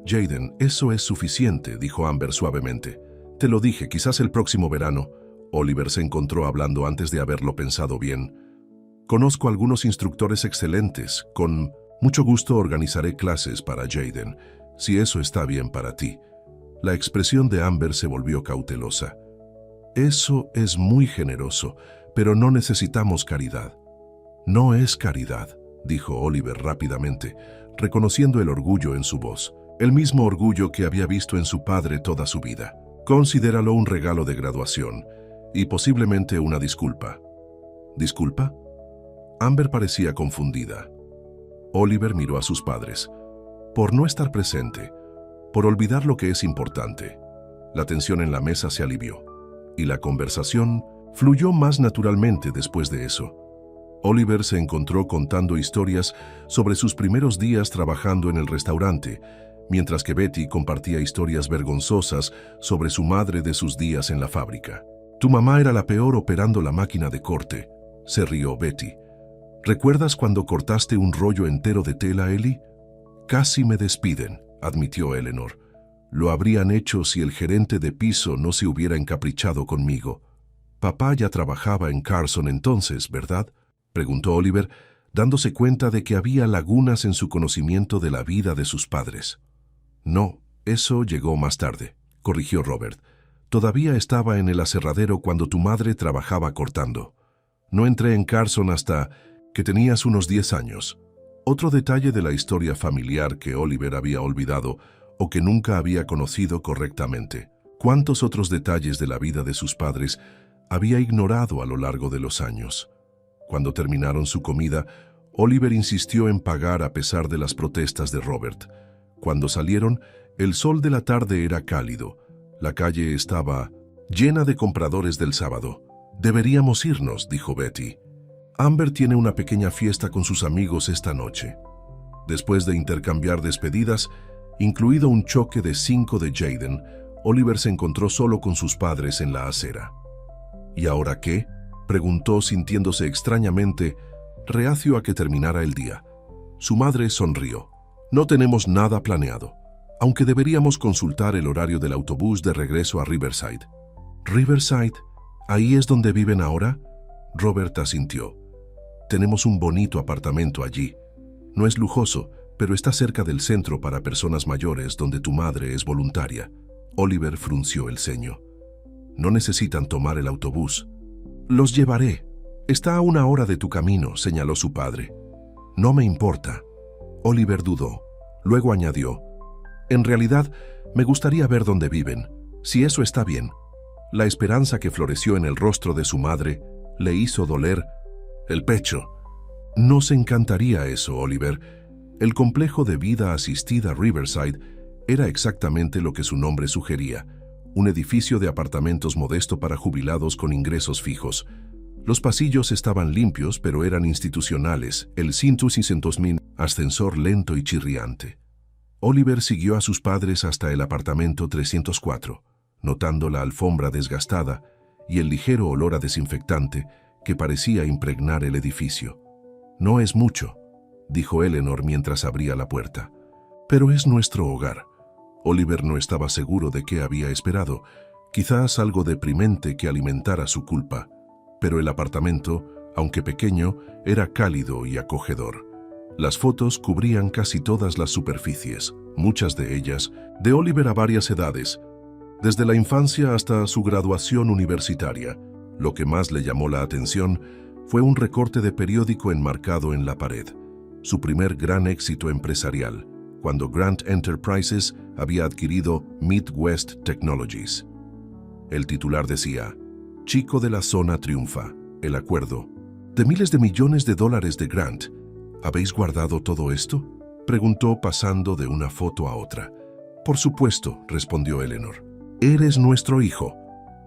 «Jaden, eso es suficiente», dijo Amber suavemente. «Te lo dije, quizás el próximo verano». Oliver se encontró hablando antes de haberlo pensado bien. «Conozco algunos instructores excelentes. Con mucho gusto organizaré clases para Jaden, si eso está bien para ti». La expresión de Amber se volvió cautelosa. «Eso es muy generoso, pero no necesitamos caridad». «No es caridad», dijo Oliver rápidamente, reconociendo el orgullo en su voz, el mismo orgullo que había visto en su padre toda su vida. «Considéralo un regalo de graduación y posiblemente una disculpa». «¿Disculpa?». Amber parecía confundida. Oliver miró a sus padres. «Por no estar presente, por olvidar lo que es importante». La tensión en la mesa se alivió, y la conversación fluyó más naturalmente después de eso. Oliver se encontró contando historias sobre sus primeros días trabajando en el restaurante, mientras que Betty compartía historias vergonzosas sobre su madre de sus días en la fábrica. «Tu mamá era la peor operando la máquina de corte», se rió Betty. «¿Recuerdas cuando cortaste un rollo entero de tela, Ellie?». «Casi me despiden», admitió Eleanor. «Lo habrían hecho si el gerente de piso no se hubiera encaprichado conmigo». «Papá ya trabajaba en Carson entonces, ¿verdad?», preguntó Oliver, dándose cuenta de que había lagunas en su conocimiento de la vida de sus padres. «No, eso llegó más tarde», corrigió Robert. «Todavía estaba en el aserradero cuando tu madre trabajaba cortando. No entré en Carson hasta que tenías unos 10 años». Otro detalle de la historia familiar que Oliver había olvidado o que nunca había conocido correctamente. ¿Cuántos otros detalles de la vida de sus padres había ignorado a lo largo de los años? Cuando terminaron su comida, Oliver insistió en pagar a pesar de las protestas de Robert. Cuando salieron, el sol de la tarde era cálido. La calle estaba llena de compradores del sábado. Deberíamos irnos, dijo Betty. Amber tiene una pequeña fiesta con sus amigos esta noche. Después de intercambiar despedidas, incluido un choque de 5 de Jaden, Oliver se encontró solo con sus padres en la acera. ¿Y ahora qué?, preguntó sintiéndose extrañamente reacio a que terminara el día. Su madre sonrió. No tenemos nada planeado, aunque deberíamos consultar el horario del autobús de regreso a Riverside. ¿Riverside? ¿Ahí es donde viven ahora? Robert asintió. Tenemos un bonito apartamento allí. No es lujoso, pero está cerca del centro para personas mayores donde tu madre es voluntaria. Oliver frunció el ceño. No necesitan tomar el autobús. Los llevaré. Está a 1 hora de tu camino, señaló su padre. No me importa. Oliver dudó. Luego añadió. En realidad, me gustaría ver dónde viven, si eso está bien. La esperanza que floreció en el rostro de su madre le hizo doler el pecho. Nos encantaría eso, Oliver. El complejo de vida asistida Riverside era exactamente lo que su nombre sugería, un edificio de apartamentos modesto para jubilados con ingresos fijos. Los pasillos estaban limpios, pero eran institucionales, el 160.000 ascensor lento y chirriante. Oliver siguió a sus padres hasta el apartamento 304, notando la alfombra desgastada y el ligero olor a desinfectante que parecía impregnar el edificio. No es mucho, dijo Eleanor mientras abría la puerta, pero es nuestro hogar. Oliver no estaba seguro de qué había esperado, quizás algo deprimente que alimentara su culpa, pero el apartamento, aunque pequeño, era cálido y acogedor. Las fotos cubrían casi todas las superficies, muchas de ellas de Oliver a varias edades, desde la infancia hasta su graduación universitaria. Lo que más le llamó la atención fue un recorte de periódico enmarcado en la pared, su primer gran éxito empresarial, cuando Grant Enterprises había adquirido Midwest Technologies. El titular decía, Chico de la zona triunfa, el acuerdo. De miles de millones de dólares de Grant, ¿habéis guardado todo esto?, preguntó pasando de una foto a otra. Por supuesto, respondió Eleanor. Eres nuestro hijo.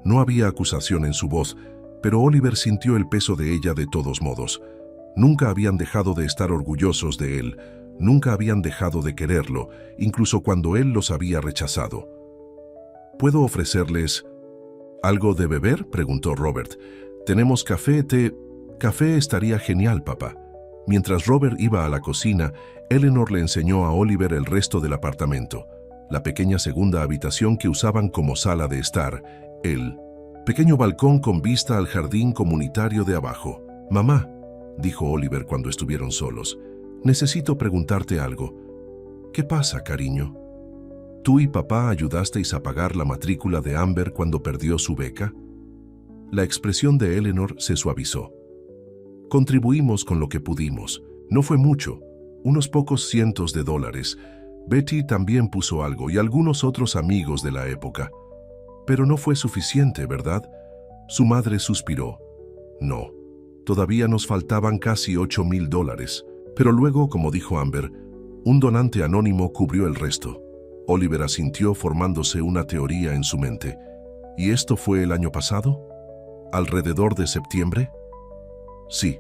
No había acusación en su voz, pero Oliver sintió el peso de ella de todos modos. Nunca habían dejado de estar orgullosos de él, nunca habían dejado de quererlo, incluso cuando él los había rechazado. ¿Puedo ofrecerles algo de beber?, preguntó Robert. Tenemos café, té. Café estaría genial, papá. Mientras Robert iba a la cocina, Eleanor le enseñó a Oliver el resto del apartamento, la pequeña segunda habitación que usaban como sala de estar, el pequeño balcón con vista al jardín comunitario de abajo. Mamá, dijo Oliver cuando estuvieron solos, necesito preguntarte algo. ¿Qué pasa, cariño? ¿Tú y papá ayudasteis a pagar la matrícula de Amber cuando perdió su beca? La expresión de Eleanor se suavizó. Contribuimos con lo que pudimos. No fue mucho, unos pocos cientos de dólares. Betty también puso algo y algunos otros amigos de la época. Pero no fue suficiente, ¿verdad? Su madre suspiró. No, todavía nos faltaban casi $8,000. Pero luego, como dijo Amber, un donante anónimo cubrió el resto. Oliver asintió formándose una teoría en su mente. ¿Y esto fue el año pasado? ¿Alrededor de septiembre? Sí.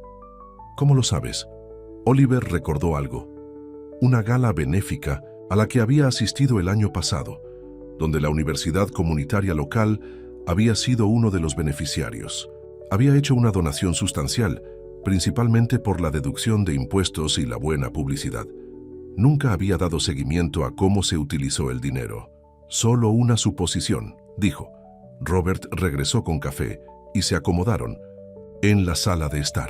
¿Cómo lo sabes? Oliver recordó algo. Una gala benéfica a la que había asistido el año pasado, donde la universidad comunitaria local había sido uno de los beneficiarios. Había hecho una donación sustancial, principalmente por la deducción de impuestos y la buena publicidad. Nunca había dado seguimiento a cómo se utilizó el dinero. Solo una suposición, dijo. Robert regresó con café y se acomodaron en la sala de estar.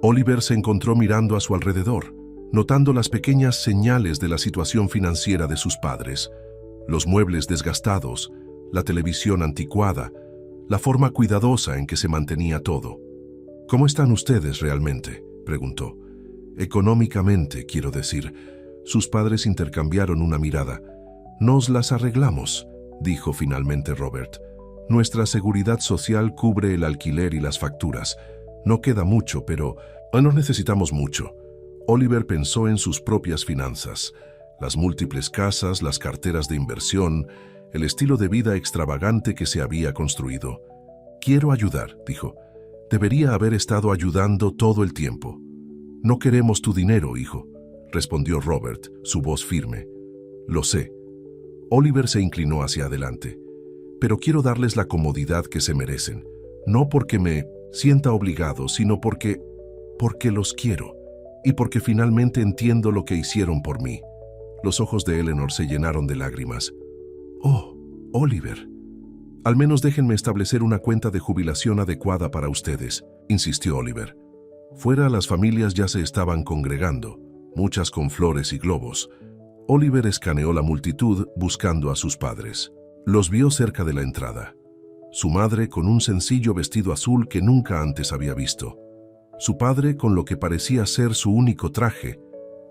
Oliver se encontró mirando a su alrededor, notando las pequeñas señales de la situación financiera de sus padres, los muebles desgastados, la televisión anticuada, la forma cuidadosa en que se mantenía todo. ¿Cómo están ustedes realmente?, preguntó. Económicamente, quiero decir. Sus padres intercambiaron una mirada. Nos las arreglamos, dijo finalmente Robert. Nuestra seguridad social cubre el alquiler y las facturas. No queda mucho, pero no necesitamos mucho. Oliver pensó en sus propias finanzas, las múltiples casas, las carteras de inversión, el estilo de vida extravagante que se había construido. Quiero ayudar, dijo. Debería haber estado ayudando todo el tiempo. No queremos tu dinero, hijo, respondió Robert, su voz firme. Lo sé. Oliver se inclinó hacia adelante. Pero quiero darles la comodidad que se merecen. No porque me sienta obligado, sino porque los quiero. Y porque finalmente entiendo lo que hicieron por mí. Los ojos de Eleanor se llenaron de lágrimas. Oh, Oliver. Al menos déjenme establecer una cuenta de jubilación adecuada para ustedes, insistió Oliver. Fuera las familias ya se estaban congregando, muchas con flores y globos. Oliver escaneó la multitud buscando a sus padres. Los vio cerca de la entrada. Su madre con un sencillo vestido azul que nunca antes había visto. Su padre con lo que parecía ser su único traje,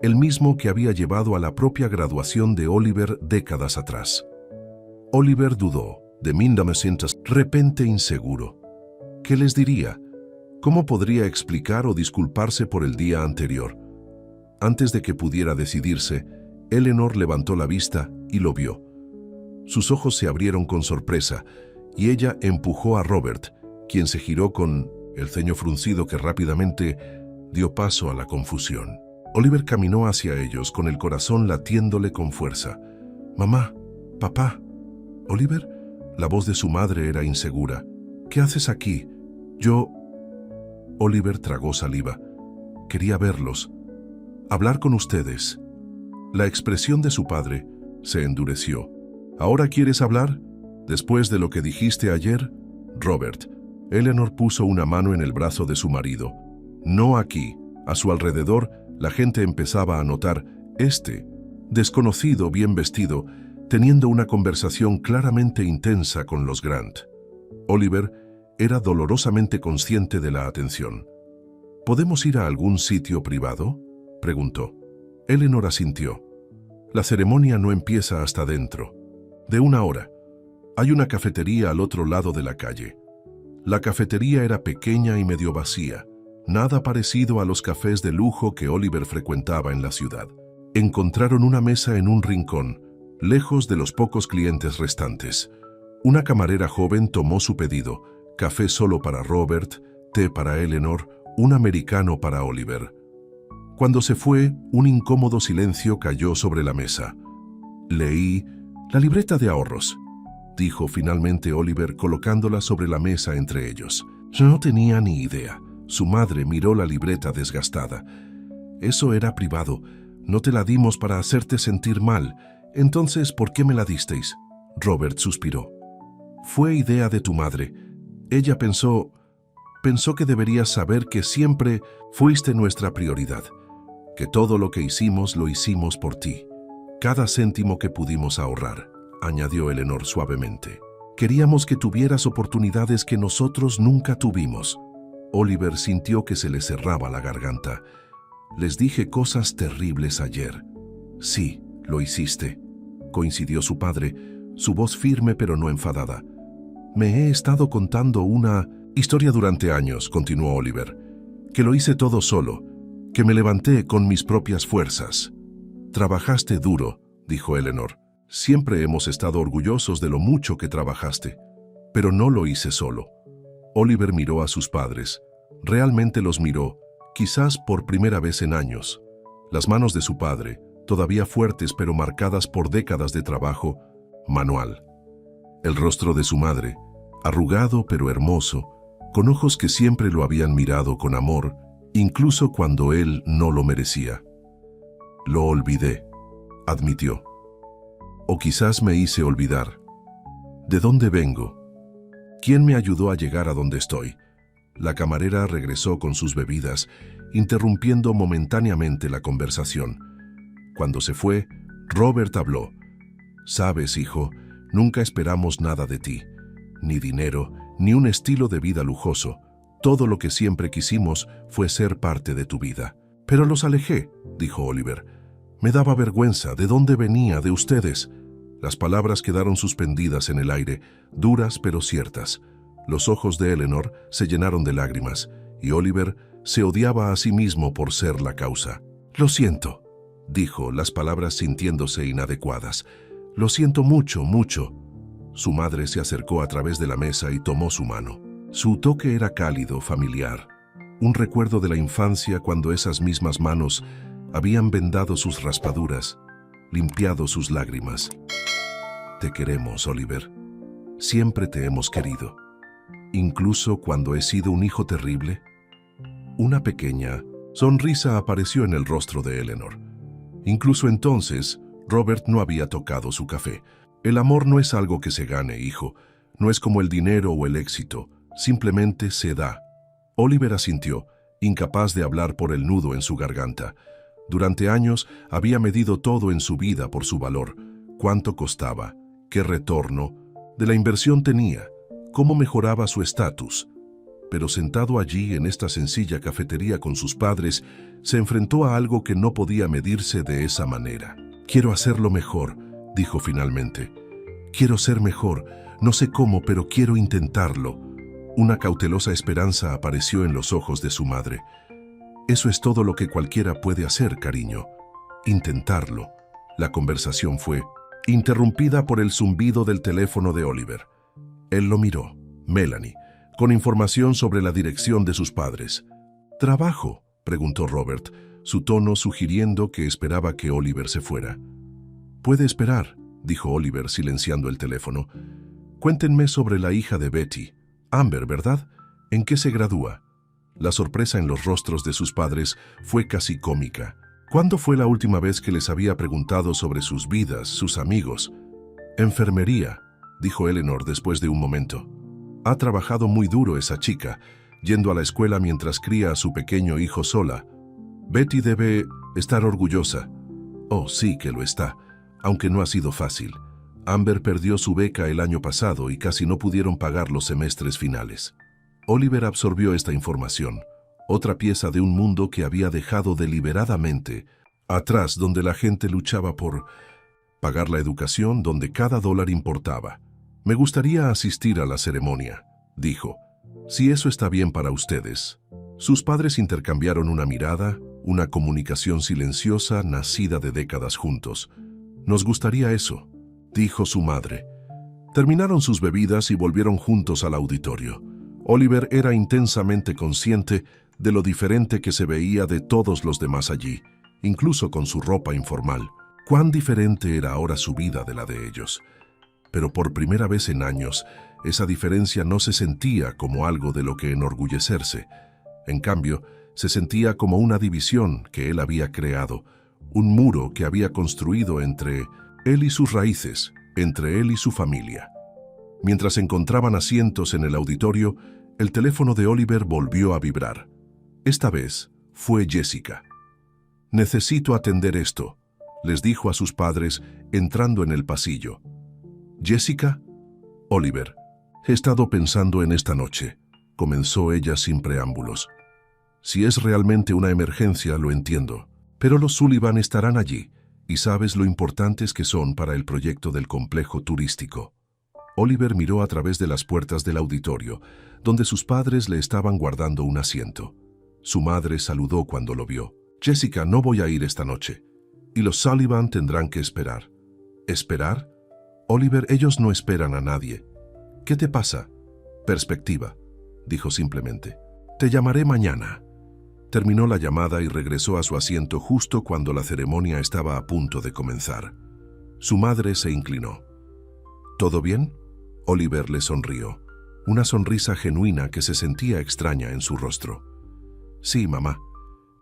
el mismo que había llevado a la propia graduación de Oliver décadas atrás. Oliver dudó. De mí me sientas repente inseguro. ¿Qué les diría? ¿Cómo podría explicar o disculparse por el día anterior? Antes de que pudiera decidirse, Eleanor levantó la vista y lo vio. Sus ojos se abrieron con sorpresa y ella empujó a Robert, quien se giró con el ceño fruncido que rápidamente dio paso a la confusión. Oliver caminó hacia ellos con el corazón latiéndole con fuerza. «Mamá, papá». «Oliver». La voz de su madre era insegura. «¿Qué haces aquí?» «Yo...» Oliver tragó saliva. «Quería verlos. Hablar con ustedes». La expresión de su padre se endureció. «¿Ahora quieres hablar? ¿Después de lo que dijiste ayer?» «Robert». Eleanor puso una mano en el brazo de su marido. «No aquí». A su alrededor, la gente empezaba a notar desconocido bien vestido, teniendo una conversación claramente intensa con los Grant. Oliver era dolorosamente consciente de la atención. «¿Podemos ir a algún sitio privado?», preguntó. Eleanor asintió. «La ceremonia no empieza hasta dentro de una hora. Hay una cafetería al otro lado de la calle». La cafetería era pequeña y medio vacía, nada parecido a los cafés de lujo que Oliver frecuentaba en la ciudad. Encontraron una mesa en un rincón, lejos de los pocos clientes restantes. Una camarera joven tomó su pedido, café solo para Robert, té para Eleanor, un americano para Oliver. Cuando se fue, un incómodo silencio cayó sobre la mesa. «Leí la libreta de ahorros», dijo finalmente Oliver colocándola sobre la mesa entre ellos. «Yo no tenía ni idea». Su madre miró la libreta desgastada. «Eso era privado. No te la dimos para hacerte sentir mal. Entonces, ¿por qué me la disteis?». Robert suspiró. «Fue idea de tu madre. Ella pensó que deberías saber que siempre fuiste nuestra prioridad, que todo lo que hicimos lo hicimos por ti. Cada céntimo que pudimos ahorrar», añadió Eleanor suavemente. «Queríamos que tuvieras oportunidades que nosotros nunca tuvimos». Oliver sintió que se le cerraba la garganta. «Les dije cosas terribles ayer». «Sí, lo hiciste», coincidió su padre, su voz firme pero no enfadada. «Me he estado contando una historia durante años», continuó Oliver, «que lo hice todo solo, que me levanté con mis propias fuerzas». «Trabajaste duro», dijo Eleanor. «Siempre hemos estado orgullosos de lo mucho que trabajaste, pero no lo hice solo». Oliver miró a sus padres. Realmente los miró, quizás por primera vez en años. Las manos de su padre, todavía fuertes pero marcadas por décadas de trabajo manual. El rostro de su madre, arrugado pero hermoso, con ojos que siempre lo habían mirado con amor, incluso cuando él no lo merecía. «Lo olvidé», admitió. «O quizás me hice olvidar. ¿De dónde vengo? ¿Quién me ayudó a llegar a donde estoy?». La camarera regresó con sus bebidas, interrumpiendo momentáneamente la conversación. Cuando se fue, Robert habló. «Sabes, hijo, nunca esperamos nada de ti. Ni dinero, ni un estilo de vida lujoso. Todo lo que siempre quisimos fue ser parte de tu vida». «Pero los alejé», dijo Oliver. «Me daba vergüenza. ¿De dónde venía? ¿De ustedes?». Las palabras quedaron suspendidas en el aire, duras pero ciertas. Los ojos de Eleanor se llenaron de lágrimas, y Oliver se odiaba a sí mismo por ser la causa. «Lo siento», dijo, las palabras sintiéndose inadecuadas. «Lo siento mucho, mucho». Su madre se acercó a través de la mesa y tomó su mano. Su toque era cálido, familiar, un recuerdo de la infancia cuando esas mismas manos habían vendado sus raspaduras, limpiado sus lágrimas. Te queremos, Oliver. Siempre te hemos querido. Incluso cuando he sido un hijo terrible. Una pequeña sonrisa apareció en el rostro de Eleanor. Incluso entonces, Robert no había tocado su café. El amor no es algo que se gane, hijo. No es como el dinero o el éxito. Simplemente se da. Oliver asintió, incapaz de hablar por el nudo en su garganta. Durante años había medido todo en su vida por su valor. Cuánto costaba, qué retorno de la inversión tenía, cómo mejoraba su estatus. Pero sentado allí en esta sencilla cafetería con sus padres, se enfrentó a algo que no podía medirse de esa manera. Quiero hacerlo mejor, dijo finalmente. Quiero ser mejor, no sé cómo, pero quiero intentarlo. Una cautelosa esperanza apareció en los ojos de su madre. Eso es todo lo que cualquiera puede hacer, cariño. Intentarlo. La conversación fue interrumpida por el zumbido del teléfono de Oliver. Él lo miró. Melanie, con información sobre la dirección de sus padres. ¿Trabajo?, preguntó Robert, su tono sugiriendo que esperaba que Oliver se fuera. Puede esperar, dijo Oliver silenciando el teléfono. Cuéntenme sobre la hija de Betty. Amber, ¿verdad? ¿En qué se gradúa? La sorpresa en los rostros de sus padres fue casi cómica. ¿Cuándo fue la última vez que les había preguntado sobre sus vidas, sus amigos? Enfermería, dijo Eleanor después de un momento. Ha trabajado muy duro esa chica, yendo a la escuela mientras cría a su pequeño hijo sola. Betty debe estar orgullosa. Oh, sí que lo está, aunque no ha sido fácil. Amber perdió su beca el año pasado y casi no pudieron pagar los semestres finales. Oliver absorbió esta información, otra pieza de un mundo que había dejado deliberadamente atrás, donde la gente luchaba por pagar la educación, donde cada dólar importaba. Me gustaría asistir a la ceremonia, dijo, si eso está bien para ustedes. Sus padres intercambiaron una mirada, una comunicación silenciosa nacida de décadas juntos. Nos gustaría eso, dijo su madre. Terminaron sus bebidas y volvieron juntos al auditorio. Oliver era intensamente consciente de lo diferente que se veía de todos los demás allí, incluso con su ropa informal. Cuán diferente era ahora su vida de la de ellos. Pero por primera vez en años, esa diferencia no se sentía como algo de lo que enorgullecerse. En cambio, se sentía como una división que él había creado, un muro que había construido entre él y sus raíces, entre él y su familia. Mientras encontraban asientos en el auditorio, el teléfono de Oliver volvió a vibrar. Esta vez fue Jessica. «Necesito atender esto», les dijo a sus padres entrando en el pasillo. «¿Jessica?» «Oliver, he estado pensando en esta noche», comenzó ella sin preámbulos. «Si es realmente una emergencia, lo entiendo, pero los Sullivan estarán allí, y sabes lo importantes que son para el proyecto del complejo turístico». Oliver miró a través de las puertas del auditorio, donde sus padres le estaban guardando un asiento. Su madre saludó cuando lo vio. «Jessica, no voy a ir esta noche, y los Sullivan tendrán que esperar». «¿Esperar?» «Oliver, ellos no esperan a nadie». «¿Qué te pasa?» «Perspectiva», dijo simplemente. «Te llamaré mañana». Terminó la llamada y regresó a su asiento justo cuando la ceremonia estaba a punto de comenzar. Su madre se inclinó. «¿Todo bien?» Oliver le sonrió, una sonrisa genuina que se sentía extraña en su rostro. «Sí, mamá.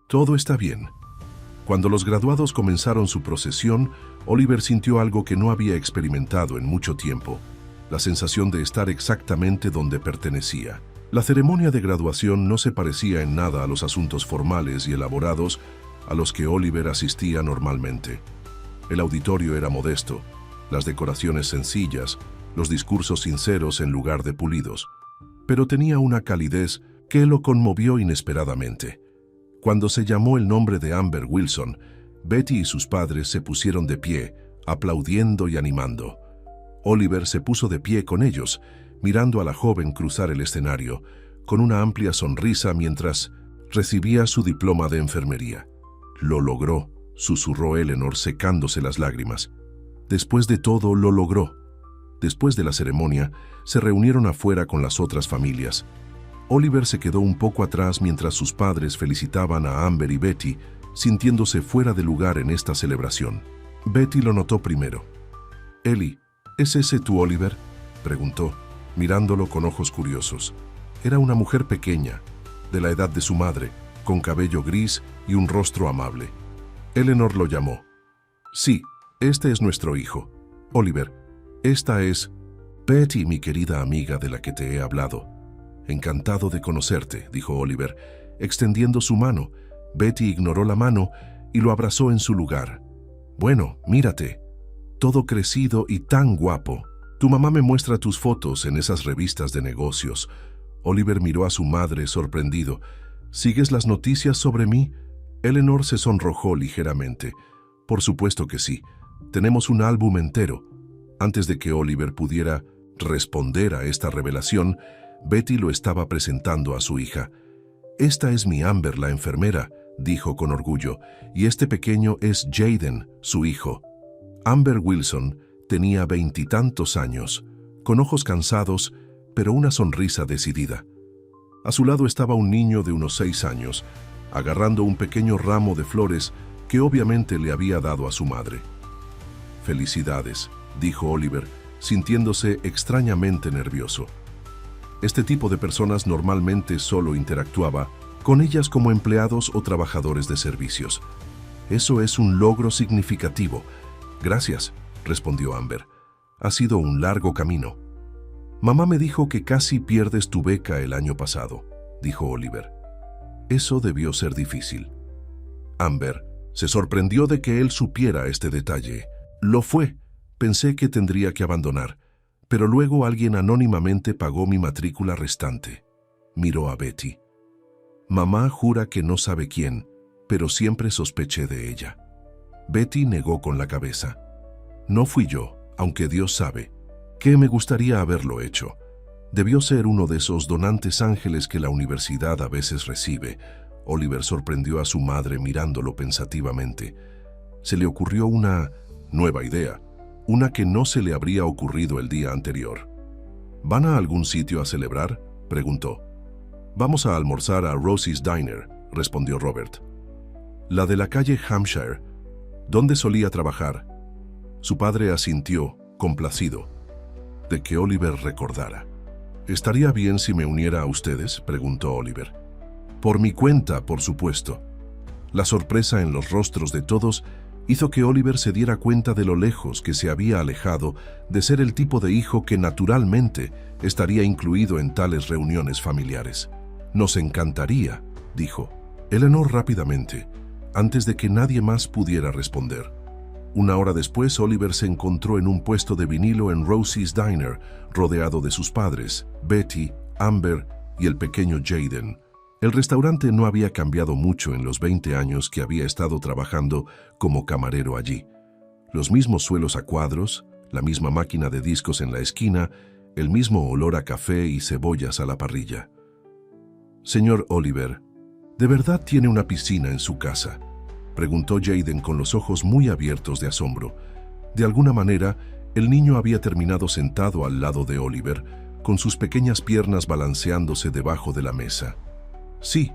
Todo está bien». Cuando los graduados comenzaron su procesión, Oliver sintió algo que no había experimentado en mucho tiempo, la sensación de estar exactamente donde pertenecía. La ceremonia de graduación no se parecía en nada a los asuntos formales y elaborados a los que Oliver asistía normalmente. El auditorio era modesto, las decoraciones sencillas, los discursos sinceros en lugar de pulidos, pero tenía una calidez que lo conmovió inesperadamente. Cuando se llamó el nombre de Amber Wilson, Betty y sus padres se pusieron de pie, aplaudiendo y animando. Oliver se puso de pie con ellos, mirando a la joven cruzar el escenario, con una amplia sonrisa mientras recibía su diploma de enfermería. «Lo logró», susurró Eleanor secándose las lágrimas. «Después de todo, lo logró». Después de la ceremonia, se reunieron afuera con las otras familias. Oliver se quedó un poco atrás mientras sus padres felicitaban a Amber y Betty, sintiéndose fuera de lugar en esta celebración. Betty lo notó primero. «Ellie, ¿es ese tu Oliver?», preguntó, mirándolo con ojos curiosos. Era una mujer pequeña, de la edad de su madre, con cabello gris y un rostro amable. Eleanor lo llamó. «Sí, este es nuestro hijo. Oliver, esta es Betty, mi querida amiga de la que te he hablado». «Encantado de conocerte», dijo Oliver, extendiendo su mano. Betty ignoró la mano y lo abrazó en su lugar. «Bueno, mírate, todo crecido y tan guapo. Tu mamá me muestra tus fotos en esas revistas de negocios». Oliver miró a su madre sorprendido. «¿Sigues las noticias sobre mí?». Eleanor se sonrojó ligeramente. «Por supuesto que sí. Tenemos un álbum entero». Antes de que Oliver pudiera responder a esta revelación, Betty lo estaba presentando a su hija. «Esta es mi Amber, la enfermera», dijo con orgullo, «y este pequeño es Jaden, su hijo». Amber Wilson tenía 20 y tantos años, con ojos cansados, pero una sonrisa decidida. A su lado estaba un niño de unos 6 años, agarrando un pequeño ramo de flores que obviamente le había dado a su madre. «Felicidades», dijo Oliver, sintiéndose extrañamente nervioso. Este tipo de personas normalmente solo interactuaba con ellas como empleados o trabajadores de servicios. «Eso es un logro significativo». «Gracias», respondió Amber. «Ha sido un largo camino». «Mamá me dijo que casi pierdes tu beca el año pasado», dijo Oliver. «Eso debió ser difícil». Amber se sorprendió de que él supiera este detalle. «Lo fue. Pensé que tendría que abandonar, pero luego alguien anónimamente pagó mi matrícula restante». Miró a Betty. «Mamá jura que no sabe quién, pero siempre sospeché de ella». Betty negó con la cabeza. «No fui yo, aunque Dios sabe. Que me gustaría haberlo hecho. Debió ser uno de esos donantes ángeles que la universidad a veces recibe». Oliver sorprendió a su madre mirándolo pensativamente. Se le ocurrió una nueva idea, una que no se le habría ocurrido el día anterior. «¿Van a algún sitio a celebrar?», preguntó. «Vamos a almorzar a Rosie's Diner», respondió Robert. «La de la calle Hampshire. ¿Dónde solía trabajar?». Su padre asintió, complacido de que Oliver recordara. «¿Estaría bien si me uniera a ustedes?», preguntó Oliver. «Por mi cuenta, por supuesto». La sorpresa en los rostros de todos hizo que Oliver se diera cuenta de lo lejos que se había alejado de ser el tipo de hijo que naturalmente estaría incluido en tales reuniones familiares. «Nos encantaría», dijo Eleanor rápidamente, antes de que nadie más pudiera responder. Una hora después, Oliver se encontró en un puesto de vinilo en Rosie's Diner, rodeado de sus padres, Betty, Amber y el pequeño Jaden. El restaurante no había cambiado mucho en los 20 años que había estado trabajando como camarero allí. Los mismos suelos a cuadros, la misma máquina de discos en la esquina, el mismo olor a café y cebollas a la parrilla. «Señor Oliver, ¿de verdad tiene una piscina en su casa?», preguntó Jaden con los ojos muy abiertos de asombro. De alguna manera, el niño había terminado sentado al lado de Oliver, con sus pequeñas piernas balanceándose debajo de la mesa. «Sí»,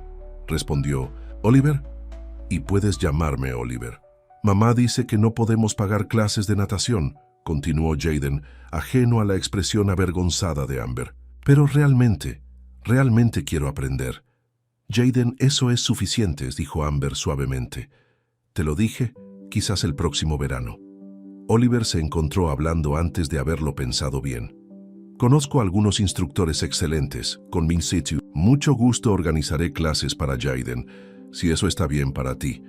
respondió Oliver, «y puedes llamarme Oliver». «Mamá dice que no podemos pagar clases de natación», continuó Jaden, ajeno a la expresión avergonzada de Amber. «Pero realmente quiero aprender». «Jaden, eso es suficiente», dijo Amber suavemente. «Te lo dije, quizás el próximo verano». Oliver se encontró hablando antes de haberlo pensado bien. «Conozco algunos instructores excelentes, con mi sitio. Mucho gusto organizaré clases para Jaden, si eso está bien para ti».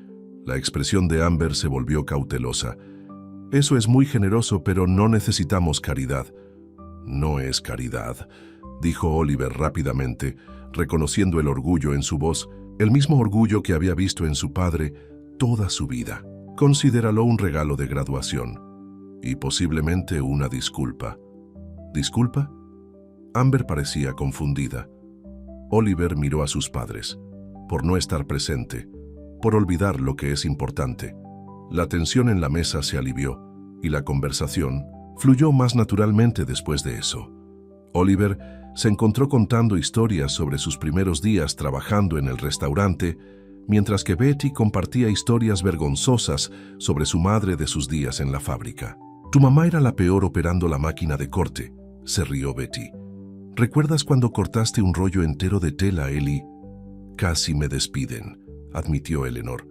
La expresión de Amber se volvió cautelosa. «Eso es muy generoso, pero no necesitamos caridad». «No es caridad», dijo Oliver rápidamente, reconociendo el orgullo en su voz, el mismo orgullo que había visto en su padre toda su vida. «Considéralo un regalo de graduación y posiblemente una disculpa». «¿Disculpa?». Amber parecía confundida. Oliver miró a sus padres. Por no estar presente, por olvidar lo que es importante. La tensión en la mesa se alivió y la conversación, Fluyó más naturalmente después de eso. Oliver se encontró contando historias sobre sus primeros días trabajando en el restaurante, mientras que Betty compartía historias vergonzosas sobre su madre de sus días en la fábrica. «Tu mamá era la peor operando la máquina de corte», se rió Betty. «¿Recuerdas cuando cortaste un rollo entero de tela, Ellie?» «Casi me despiden», admitió Eleanor.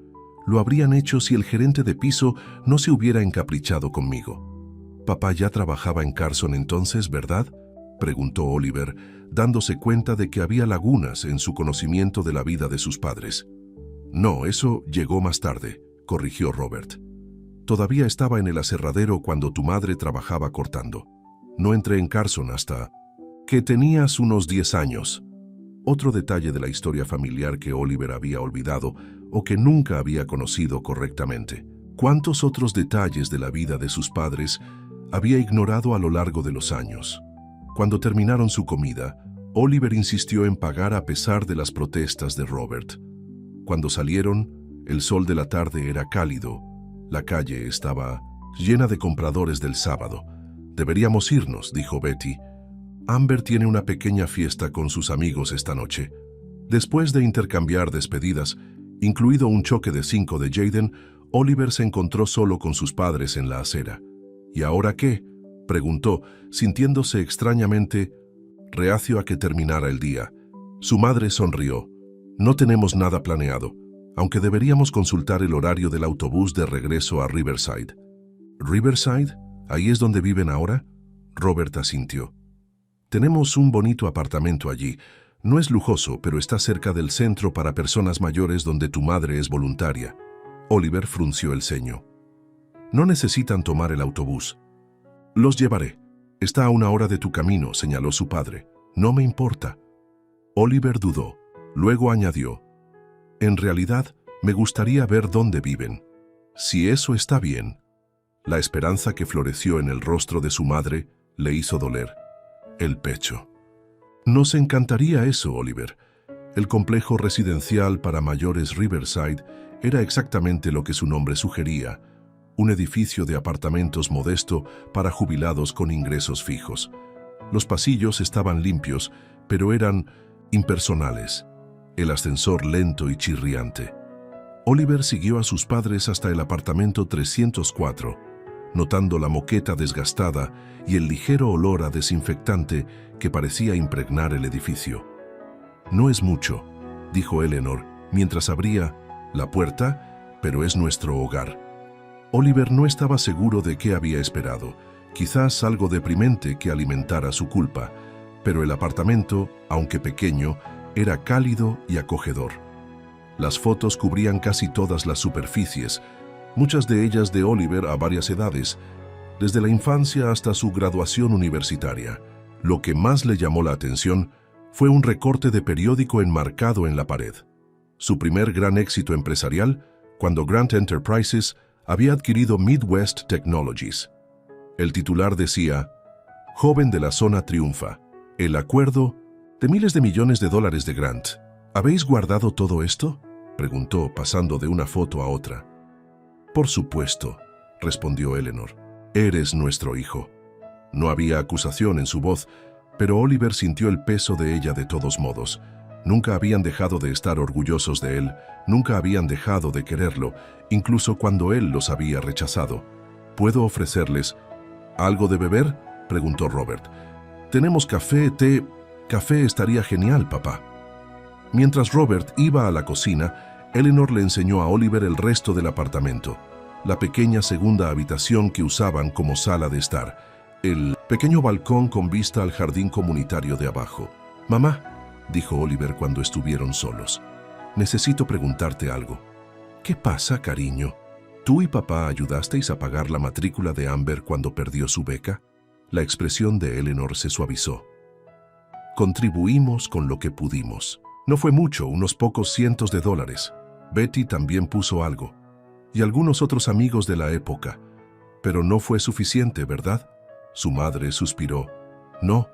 «Lo habrían hecho si el gerente de piso no se hubiera encaprichado conmigo». «Papá ya trabajaba en Carson entonces, ¿verdad?», preguntó Oliver, dándose cuenta de que había lagunas en su conocimiento de la vida de sus padres. «No, eso llegó más tarde», corrigió Robert. «Todavía estaba en el aserradero cuando tu madre trabajaba cortando. No entré en Carson hasta que tenías unos 10 años». Otro detalle de la historia familiar que Oliver había olvidado o que nunca había conocido correctamente. ¿Cuántos otros detalles de la vida de sus padres había ignorado a lo largo de los años? Cuando terminaron su comida, Oliver insistió en pagar a pesar de las protestas de Robert. Cuando salieron, el sol de la tarde era cálido. La calle estaba llena de compradores del sábado. «Deberíamos irnos», dijo Betty. «Amber tiene una pequeña fiesta con sus amigos esta noche». Después de intercambiar despedidas, incluido un choque de 5 de Jaden, Oliver se encontró solo con sus padres en la acera. «¿Y ahora qué?», preguntó, sintiéndose extrañamente reacio a que terminara el día. Su madre sonrió. «No tenemos nada planeado, aunque deberíamos consultar el horario del autobús de regreso a Riverside». «¿Riverside? ¿Ahí es donde viven ahora?», Robert asintió. «Tenemos un bonito apartamento allí. No es lujoso, pero está cerca del centro para personas mayores donde tu madre es voluntaria». Oliver frunció el ceño. «No necesitan tomar el autobús». «Los llevaré. Está a 1 hora de tu camino», señaló su padre. «No me importa». Oliver dudó. Luego añadió: «En realidad, me gustaría ver dónde viven». «Si eso está bien». La esperanza que floreció en el rostro de su madre le hizo doler el pecho. «Nos encantaría eso, Oliver». El complejo residencial para mayores Riverside era exactamente lo que su nombre sugería: un edificio de apartamentos modesto para jubilados con ingresos fijos. Los pasillos estaban limpios, pero eran impersonales. El ascensor lento y chirriante. Oliver siguió a sus padres hasta el apartamento 304, notando la moqueta desgastada y el ligero olor a desinfectante que parecía impregnar el edificio. «No es mucho», dijo Eleanor, mientras abría la puerta, «pero es nuestro hogar». Oliver no estaba seguro de qué había esperado, quizás algo deprimente que alimentara su culpa, pero el apartamento, aunque pequeño, era cálido y acogedor. Las fotos cubrían casi todas las superficies, muchas de ellas de Oliver a varias edades, desde la infancia hasta su graduación universitaria. Lo que más le llamó la atención fue un recorte de periódico enmarcado en la pared. Su primer gran éxito empresarial, cuando Grant Enterprises había adquirido Midwest Technologies. El titular decía: «Joven de la zona triunfa. El acuerdo de miles de millones de dólares de Grant». «¿Habéis guardado todo esto?», preguntó, pasando de una foto a otra. «Por supuesto», respondió Eleanor. «Eres nuestro hijo». No había acusación en su voz, pero Oliver sintió el peso de ella de todos modos. Nunca habían dejado de estar orgullosos de él, nunca habían dejado de quererlo, incluso cuando él los había rechazado. «¿Puedo ofrecerles algo de beber?», preguntó Robert. «Tenemos café, té». «Café estaría genial, papá». Mientras Robert iba a la cocina, Eleanor le enseñó a Oliver el resto del apartamento, la pequeña segunda habitación que usaban como sala de estar, el pequeño balcón con vista al jardín comunitario de abajo. «Mamá», dijo Oliver cuando estuvieron solos, «necesito preguntarte algo». «¿Qué pasa, cariño? ¿Tú y papá ayudasteis a pagar la matrícula de Amber cuando perdió su beca?». La expresión de Eleanor se suavizó. «Contribuimos con lo que pudimos. No fue mucho, unos pocos cientos de dólares. Betty también puso algo. Y algunos otros amigos de la época. Pero no fue suficiente, ¿verdad?». Su madre suspiró. «No,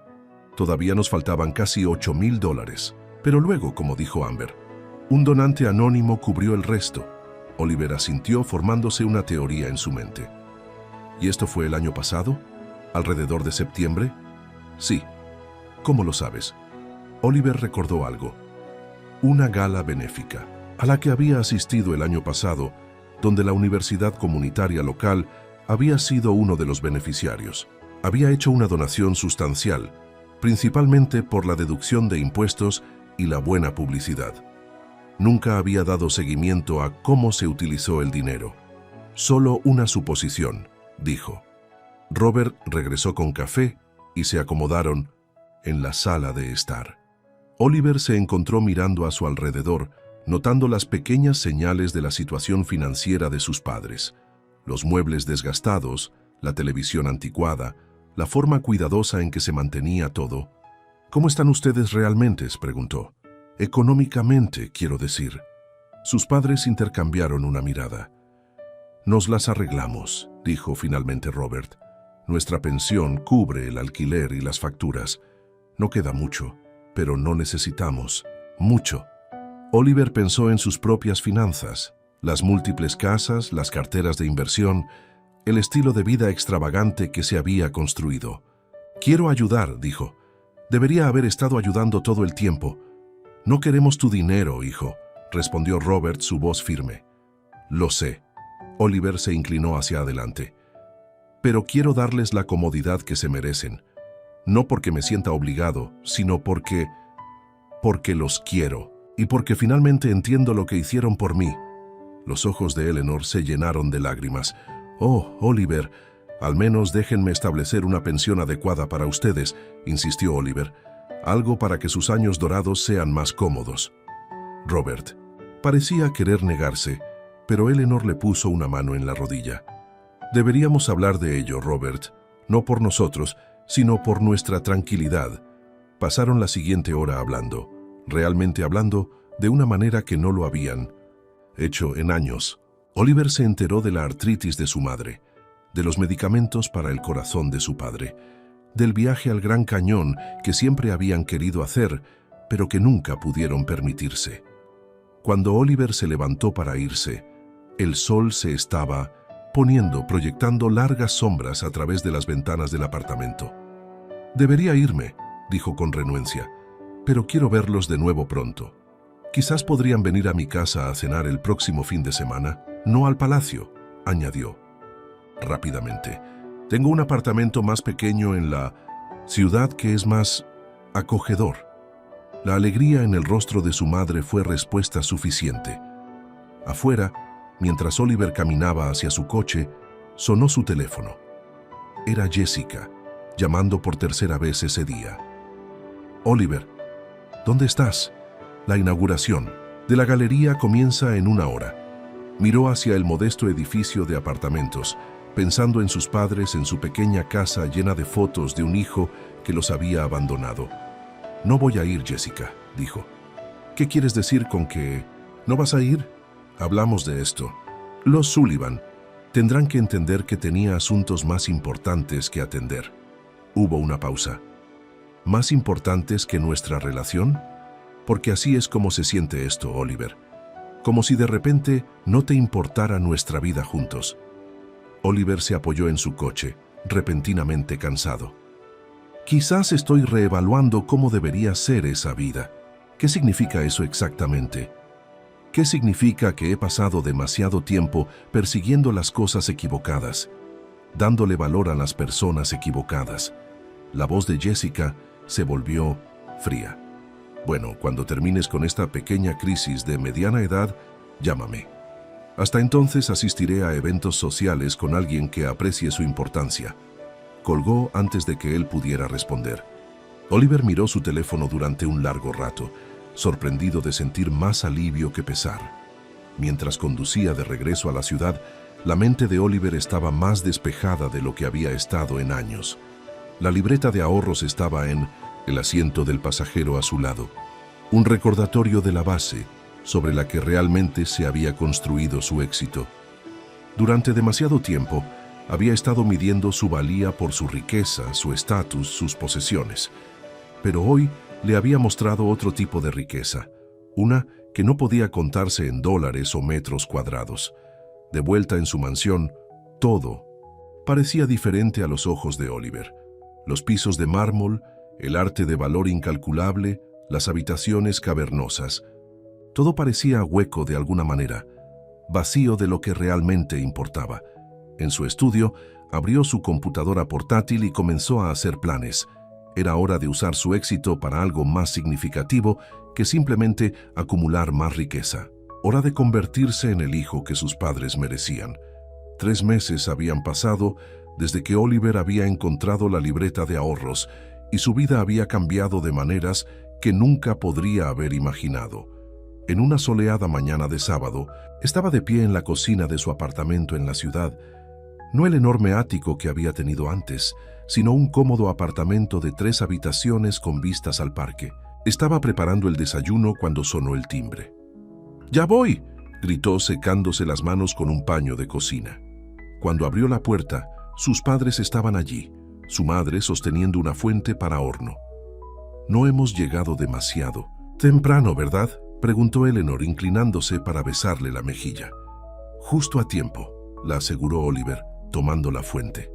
todavía nos faltaban casi $8,000. Pero luego, como dijo Amber, un donante anónimo cubrió el resto». Oliver asintió, formándose una teoría en su mente. «¿Y esto fue el año pasado?». ¿Alrededor de septiembre? Sí. ¿Cómo lo sabes? Oliver recordó algo. Una gala benéfica, a la que había asistido el año pasado, donde la universidad comunitaria local había sido uno de los beneficiarios. Había hecho una donación sustancial, principalmente por la deducción de impuestos y la buena publicidad. Nunca había dado seguimiento a cómo se utilizó el dinero. Solo una suposición, dijo. Robert regresó con café y se acomodaron en la sala de estar. Oliver se encontró mirando a su alrededor, notando las pequeñas señales de la situación financiera de sus padres. Los muebles desgastados, la televisión anticuada, la forma cuidadosa en que se mantenía todo. ¿Cómo están ustedes realmente?, preguntó. Económicamente, quiero decir. Sus padres intercambiaron una mirada. Nos las arreglamos, dijo finalmente Robert. Nuestra pensión cubre el alquiler y las facturas. No queda mucho, pero no necesitamos mucho. Oliver pensó en sus propias finanzas, las múltiples casas, las carteras de inversión, el estilo de vida extravagante que se había construido. Quiero ayudar, dijo. Debería haber estado ayudando todo el tiempo. No queremos tu dinero, hijo, respondió Robert, su voz firme. Lo sé. Oliver se inclinó hacia adelante. Pero quiero darles la comodidad que se merecen. No porque me sienta obligado, sino porque los quiero y porque finalmente entiendo lo que hicieron por mí. Los ojos de Eleanor se llenaron de lágrimas. Oh, Oliver, al menos déjenme establecer una pensión adecuada para ustedes, insistió Oliver. Algo para que sus años dorados sean más cómodos. Robert parecía querer negarse, pero Eleanor le puso una mano en la rodilla. Deberíamos hablar de ello, Robert, no por nosotros, sino por nuestra tranquilidad. Pasaron la siguiente hora hablando, realmente hablando, de una manera que no lo habían hecho en años. Oliver se enteró de la artritis de su madre, de los medicamentos para el corazón de su padre, del viaje al Gran Cañón que siempre habían querido hacer, pero que nunca pudieron permitirse. Cuando Oliver se levantó para irse, el sol se estaba poniendo, proyectando largas sombras a través de las ventanas del apartamento. Debería irme, dijo con renuencia, pero quiero verlos de nuevo pronto. Quizás podrían venir a mi casa a cenar el próximo fin de semana, no al palacio, añadió. Rápidamente, tengo un apartamento más pequeño en la ciudad que es más acogedor. La alegría en el rostro de su madre fue respuesta suficiente. Afuera, mientras Oliver caminaba hacia su coche, sonó su teléfono. Era Jessica, llamando por tercera vez ese día. Oliver, ¿dónde estás? La inauguración de la galería comienza en 1 hora. Miró hacia el modesto edificio de apartamentos, pensando en sus padres en su pequeña casa llena de fotos de un hijo que los había abandonado. No voy a ir, Jessica, dijo. ¿Qué quieres decir con que no vas a ir? Hablamos de esto. Los Sullivan tendrán que entender que tenía asuntos más importantes que atender. Hubo una pausa. ¿Más importantes que nuestra relación? Porque así es como se siente esto, Oliver. Como si de repente no te importara nuestra vida juntos. Oliver se apoyó en su coche, repentinamente cansado. Quizás estoy reevaluando cómo debería ser esa vida. ¿Qué significa eso exactamente? ¿Qué significa que he pasado demasiado tiempo persiguiendo las cosas equivocadas, dándole valor a las personas equivocadas? La voz de Jessica se volvió fría. Bueno, cuando termines con esta pequeña crisis de mediana edad, llámame. Hasta entonces asistiré a eventos sociales con alguien que aprecie su importancia. Colgó antes de que él pudiera responder. Oliver miró su teléfono durante un largo rato, sorprendido de sentir más alivio que pesar. Mientras conducía de regreso a la ciudad, la mente de Oliver estaba más despejada de lo que había estado en años. La libreta de ahorros estaba en el asiento del pasajero a su lado, un recordatorio de la base sobre la que realmente se había construido su éxito. Durante demasiado tiempo, había estado midiendo su valía por su riqueza, su estatus, sus posesiones. Pero hoy le había mostrado otro tipo de riqueza, una que no podía contarse en dólares o metros cuadrados. De vuelta en su mansión, todo parecía diferente a los ojos de Oliver. Los pisos de mármol, el arte de valor incalculable, las habitaciones cavernosas. Todo parecía hueco de alguna manera, vacío de lo que realmente importaba. En su estudio, abrió su computadora portátil y comenzó a hacer planes. Era hora de usar su éxito para algo más significativo que simplemente acumular más riqueza. Hora de convertirse en el hijo que sus padres merecían. 3 meses habían pasado desde que Oliver había encontrado la libreta de ahorros y su vida había cambiado de maneras que nunca podría haber imaginado. En una soleada mañana de sábado, estaba de pie en la cocina de su apartamento en la ciudad. No el enorme ático que había tenido antes, sino un cómodo apartamento de 3 habitaciones con vistas al parque. Estaba preparando el desayuno cuando sonó el timbre. «¡Ya voy!», gritó secándose las manos con un paño de cocina. Cuando abrió la puerta, sus padres estaban allí, su madre sosteniendo una fuente para horno. «No hemos llegado demasiado temprano, ¿verdad?», preguntó Eleanor, inclinándose para besarle la mejilla. «Justo a tiempo», la aseguró Oliver, tomando la fuente.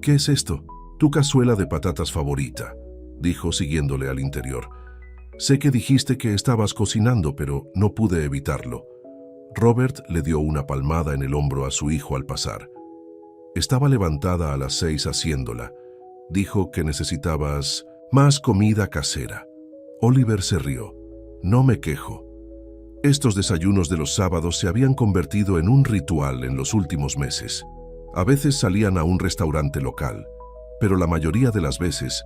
«¿Qué es esto?». «Tu cazuela de patatas favorita», dijo siguiéndole al interior. «Sé que dijiste que estabas cocinando, pero no pude evitarlo». Robert le dio una palmada en el hombro a su hijo al pasar. «Estaba levantada a las 6 haciéndola. Dijo que necesitabas más comida casera». Oliver se rió. «No me quejo». Estos desayunos de los sábados se habían convertido en un ritual en los últimos meses. A veces salían a un restaurante local, pero la mayoría de las veces,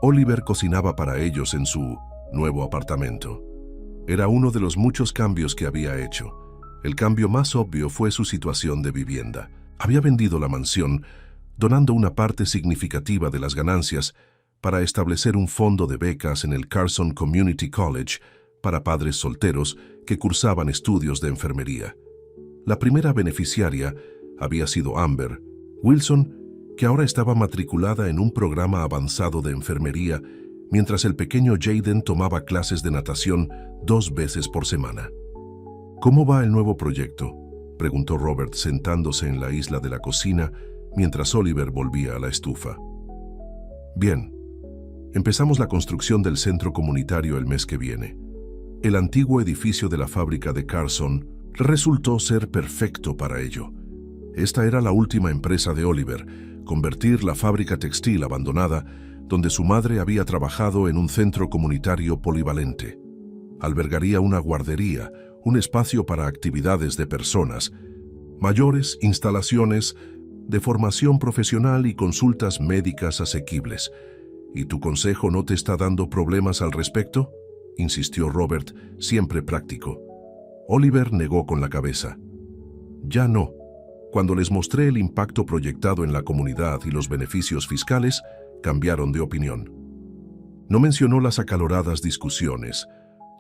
Oliver cocinaba para ellos en su nuevo apartamento. Era uno de los muchos cambios que había hecho. El cambio más obvio fue su situación de vivienda. Había vendido la mansión, donando una parte significativa de las ganancias para establecer un fondo de becas en el Carson Community College para padres solteros que cursaban estudios de enfermería. La primera beneficiaria había sido Amber Wilson, que ahora estaba matriculada en un programa avanzado de enfermería, mientras el pequeño Jaden tomaba clases de natación 2 veces por semana. «¿Cómo va el nuevo proyecto?», preguntó Robert sentándose en la isla de la cocina mientras Oliver volvía a la estufa. «Bien, empezamos la construcción del centro comunitario el mes que viene. El antiguo edificio de la fábrica de Carson resultó ser perfecto para ello. Esta era la última empresa de Oliver, convertir la fábrica textil abandonada, donde su madre había trabajado, en un centro comunitario polivalente. Albergaría una guardería, un espacio para actividades de personas mayores, instalaciones de formación profesional y consultas médicas asequibles. ¿Y tu consejo no te está dando problemas al respecto?», insistió Robert, siempre práctico. Oliver negó con la cabeza. «Ya no. Cuando les mostré el impacto proyectado en la comunidad y los beneficios fiscales, cambiaron de opinión». No mencionó las acaloradas discusiones,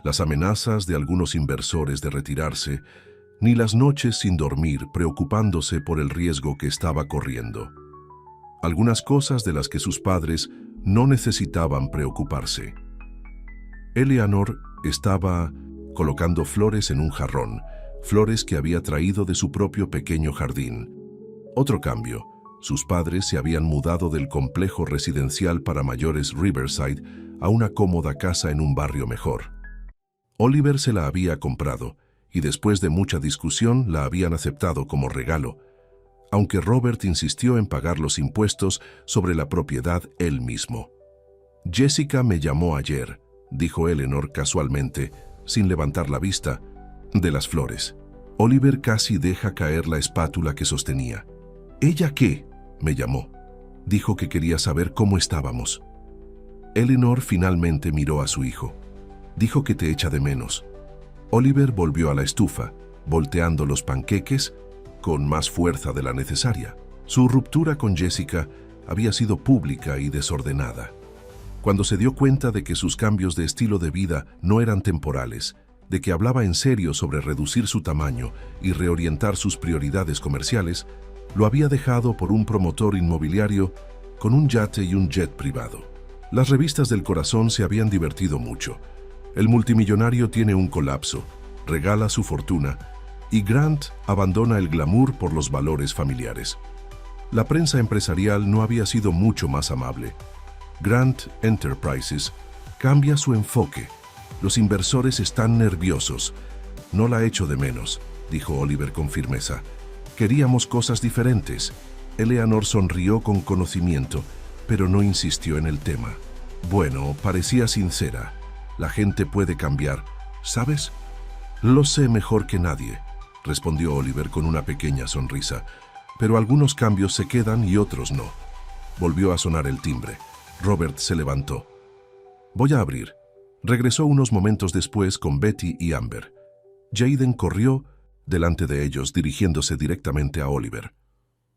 las amenazas de algunos inversores de retirarse, ni las noches sin dormir preocupándose por el riesgo que estaba corriendo. Algunas cosas de las que sus padres no necesitaban preocuparse. Eleanor estaba colocando flores en un jarrón, flores que había traído de su propio pequeño jardín. Otro cambio: sus padres se habían mudado del complejo residencial para mayores Riverside a una cómoda casa en un barrio mejor. Oliver se la había comprado, y después de mucha discusión la habían aceptado como regalo, aunque Robert insistió en pagar los impuestos sobre la propiedad él mismo. «Jessica me llamó ayer», dijo Eleanor casualmente, sin levantar la vista, de las flores. Oliver casi deja caer la espátula que sostenía. «¿Ella qué?», me llamó. Dijo que quería saber cómo estábamos. Eleanor finalmente miró a su hijo. «Dijo que te echa de menos». Oliver volvió a la estufa, volteando los panqueques con más fuerza de la necesaria. Su ruptura con Jessica había sido pública y desordenada. Cuando se dio cuenta de que sus cambios de estilo de vida no eran temporales, de que hablaba en serio sobre reducir su tamaño y reorientar sus prioridades comerciales, lo había dejado por un promotor inmobiliario con un yate y un jet privado. Las revistas del corazón se habían divertido mucho. El multimillonario tiene un colapso, regala su fortuna, y Grant abandona el glamour por los valores familiares. La prensa empresarial no había sido mucho más amable. Grant Enterprises cambia su enfoque. Los inversores están nerviosos. No la echo de menos, dijo Oliver con firmeza. Queríamos cosas diferentes. Eleanor sonrió con conocimiento, pero no insistió en el tema. Bueno, parecía sincera. La gente puede cambiar, ¿sabes? Lo sé mejor que nadie, respondió Oliver con una pequeña sonrisa. Pero algunos cambios se quedan y otros no. Volvió a sonar el timbre. Robert se levantó. Voy a abrir. Regresó unos momentos después con Betty y Amber. Jaden corrió delante de ellos, dirigiéndose directamente a Oliver.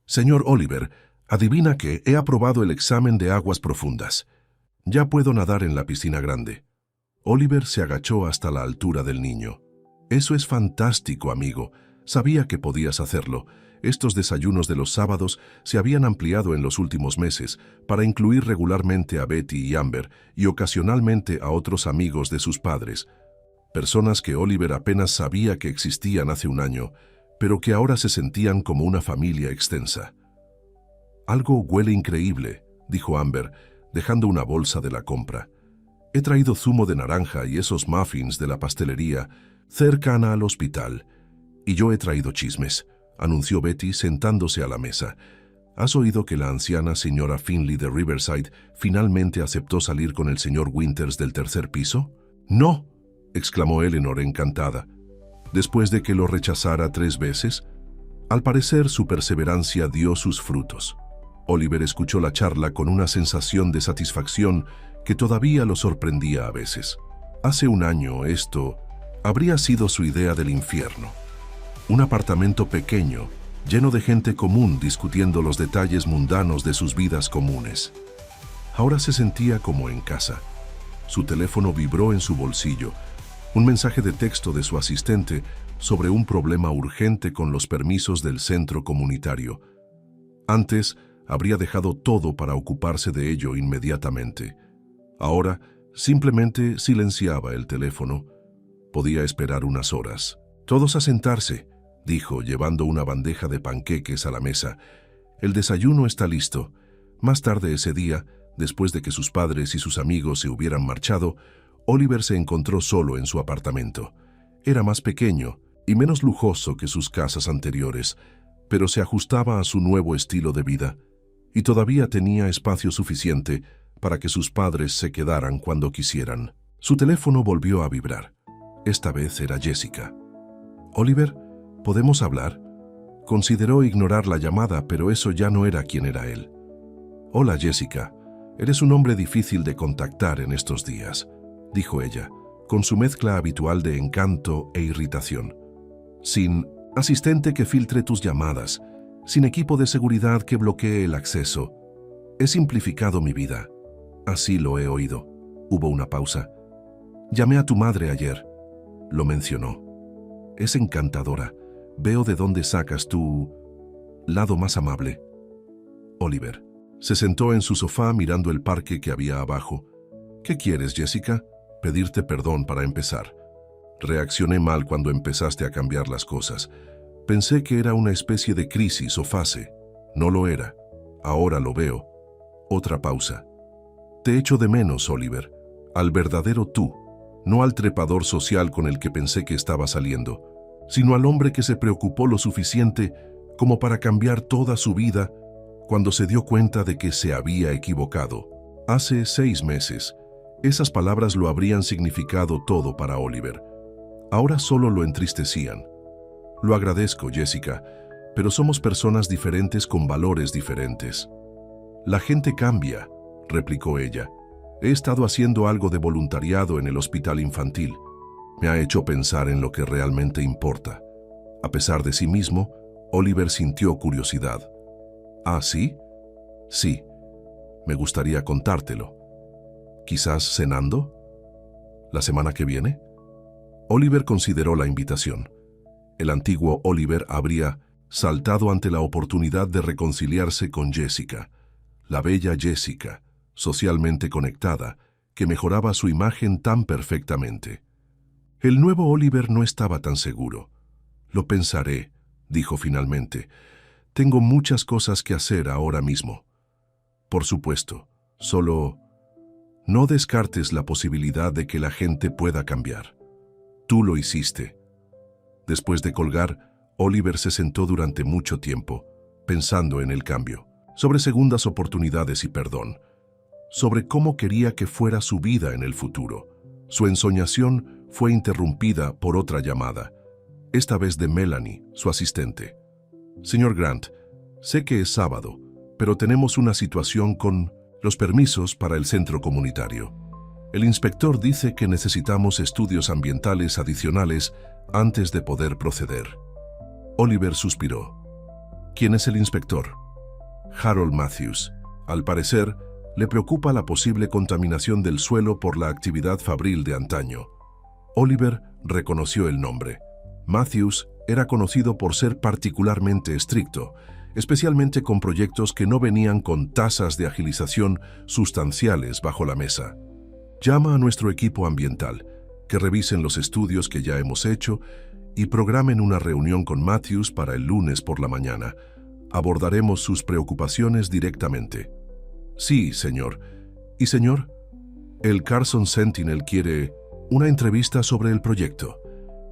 Señor Oliver, adivina que he aprobado el examen de aguas profundas. Ya puedo nadar en la piscina grande. Oliver se agachó hasta la altura del niño. Eso es fantástico, amigo. Sabía que podías hacerlo. Estos desayunos de los sábados se habían ampliado en los últimos meses para incluir regularmente a Betty y Amber y ocasionalmente a otros amigos de sus padres, personas que Oliver apenas sabía que existían hace un año, pero que ahora se sentían como una familia extensa. Algo huele increíble, dijo Amber, dejando una bolsa de la compra. He traído zumo de naranja y esos muffins de la pastelería cercana al hospital. Y yo he traído chismes, anunció Betty sentándose a la mesa. ¿Has oído que la anciana señora Finley de Riverside finalmente aceptó salir con el señor Winters del tercer piso? ¡No!, exclamó Eleanor encantada. Después de que lo rechazara 3 veces, al parecer su perseverancia dio sus frutos. Oliver escuchó la charla con una sensación de satisfacción que todavía lo sorprendía a veces. Hace un año esto habría sido su idea del infierno. Un apartamento pequeño, lleno de gente común discutiendo los detalles mundanos de sus vidas comunes. Ahora se sentía como en casa. Su teléfono vibró en su bolsillo. Un mensaje de texto de su asistente sobre un problema urgente con los permisos del centro comunitario. Antes, habría dejado todo para ocuparse de ello inmediatamente. Ahora, simplemente silenciaba el teléfono. Podía esperar unas horas. «Todos a sentarse», dijo, llevando una bandeja de panqueques a la mesa. «El desayuno está listo». Más tarde ese día, después de que sus padres y sus amigos se hubieran marchado, Oliver se encontró solo en su apartamento. Era más pequeño y menos lujoso que sus casas anteriores, pero se ajustaba a su nuevo estilo de vida, y todavía tenía espacio suficiente para que sus padres se quedaran cuando quisieran. Su teléfono volvió a vibrar. Esta vez era Jessica. «Oliver, ¿podemos hablar?». Consideró ignorar la llamada, pero eso ya no era quien era él. «Hola, Jessica. Eres un hombre difícil de contactar en estos días», dijo ella, con su mezcla habitual de encanto e irritación. «Sin asistente que filtre tus llamadas, sin equipo de seguridad que bloquee el acceso. He simplificado mi vida». «Así lo he oído». Hubo una pausa. «Llamé a tu madre ayer». Lo mencionó. «Es encantadora. Veo de dónde sacas tu lado más amable». Oliver se sentó en su sofá mirando el parque que había abajo. «¿Qué quieres, Jessica?». «Pedirte perdón para empezar. Reaccioné mal cuando empezaste a cambiar las cosas. Pensé que era una especie de crisis o fase. No lo era. Ahora lo veo». Otra pausa. «Te echo de menos, Oliver. Al verdadero tú. No al trepador social con el que pensé que estaba saliendo, sino al hombre que se preocupó lo suficiente como para cambiar toda su vida cuando se dio cuenta de que se había equivocado. Hace 6 meses, esas palabras lo habrían significado todo para Oliver. Ahora solo lo entristecían. «Lo agradezco, Jessica, pero somos personas diferentes con valores diferentes». «La gente cambia», replicó ella. «He estado haciendo algo de voluntariado en el hospital infantil. Me ha hecho pensar en lo que realmente importa». A pesar de sí mismo, Oliver sintió curiosidad. «¿Ah, sí?». «Sí. Me gustaría contártelo». «¿Quizás cenando? ¿La semana que viene?». Oliver consideró la invitación. El antiguo Oliver habría saltado ante la oportunidad de reconciliarse con Jessica, la bella Jessica, socialmente conectada, que mejoraba su imagen tan perfectamente. El nuevo Oliver no estaba tan seguro. «Lo pensaré», dijo finalmente. Tengo muchas cosas que hacer ahora mismo. Por supuesto, solo no descartes la posibilidad de que la gente pueda cambiar. Tú lo hiciste. Después de colgar, Oliver se sentó durante mucho tiempo, pensando en el cambio, sobre segundas oportunidades y perdón, sobre cómo quería que fuera su vida en el futuro. Su ensoñación fue interrumpida por otra llamada, esta vez de Melanie, su asistente. Señor Grant, sé que es sábado, pero tenemos una situación con los permisos para el centro comunitario. El inspector dice que necesitamos estudios ambientales adicionales antes de poder proceder. Oliver suspiró. ¿Quién es el inspector? Harold Matthews. Al parecer, le preocupa la posible contaminación del suelo por la actividad fabril de antaño. Oliver reconoció el nombre. Matthews era conocido por ser particularmente estricto, especialmente con proyectos que no venían con tasas de agilización sustanciales bajo la mesa. Llama a nuestro equipo ambiental, que revisen los estudios que ya hemos hecho y programen una reunión con Matthews para el lunes por la mañana. Abordaremos sus preocupaciones directamente. Sí, señor. ¿Y señor? El Carson Sentinel quiere una entrevista sobre el proyecto.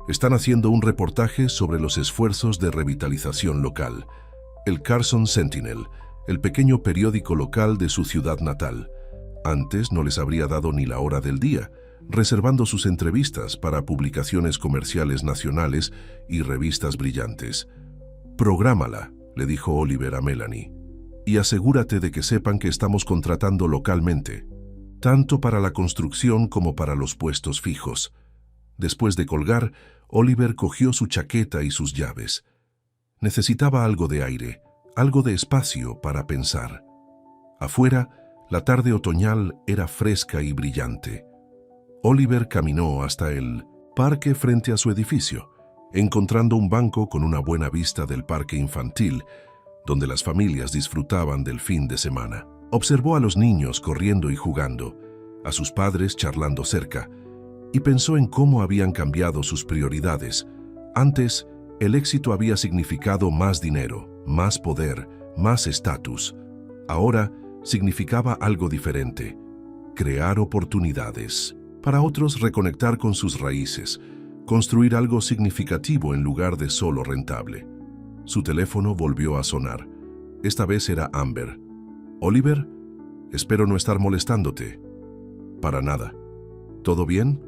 Están haciendo un reportaje sobre los esfuerzos de revitalización local. El Carson Sentinel, el pequeño periódico local de su ciudad natal. Antes no les habría dado ni la hora del día, reservando sus entrevistas para publicaciones comerciales nacionales y revistas brillantes. «Prográmala», le dijo Oliver a Melanie, «y asegúrate de que sepan que estamos contratando localmente, tanto para la construcción como para los puestos fijos». Después de colgar, Oliver cogió su chaqueta y sus llaves. Necesitaba algo de aire, algo de espacio para pensar. Afuera, la tarde otoñal era fresca y brillante. Oliver caminó hasta el parque frente a su edificio, encontrando un banco con una buena vista del parque infantil, donde las familias disfrutaban del fin de semana. Observó a los niños corriendo y jugando, a sus padres charlando cerca, y pensó en cómo habían cambiado sus prioridades. Antes, el éxito había significado más dinero, más poder, más estatus. Ahora significaba algo diferente: crear oportunidades. Para otros, reconectar con sus raíces, construir algo significativo en lugar de solo rentable. Su teléfono volvió a sonar. Esta vez era Amber. «Oliver, espero no estar molestándote». «Para nada». «¿Todo bien?»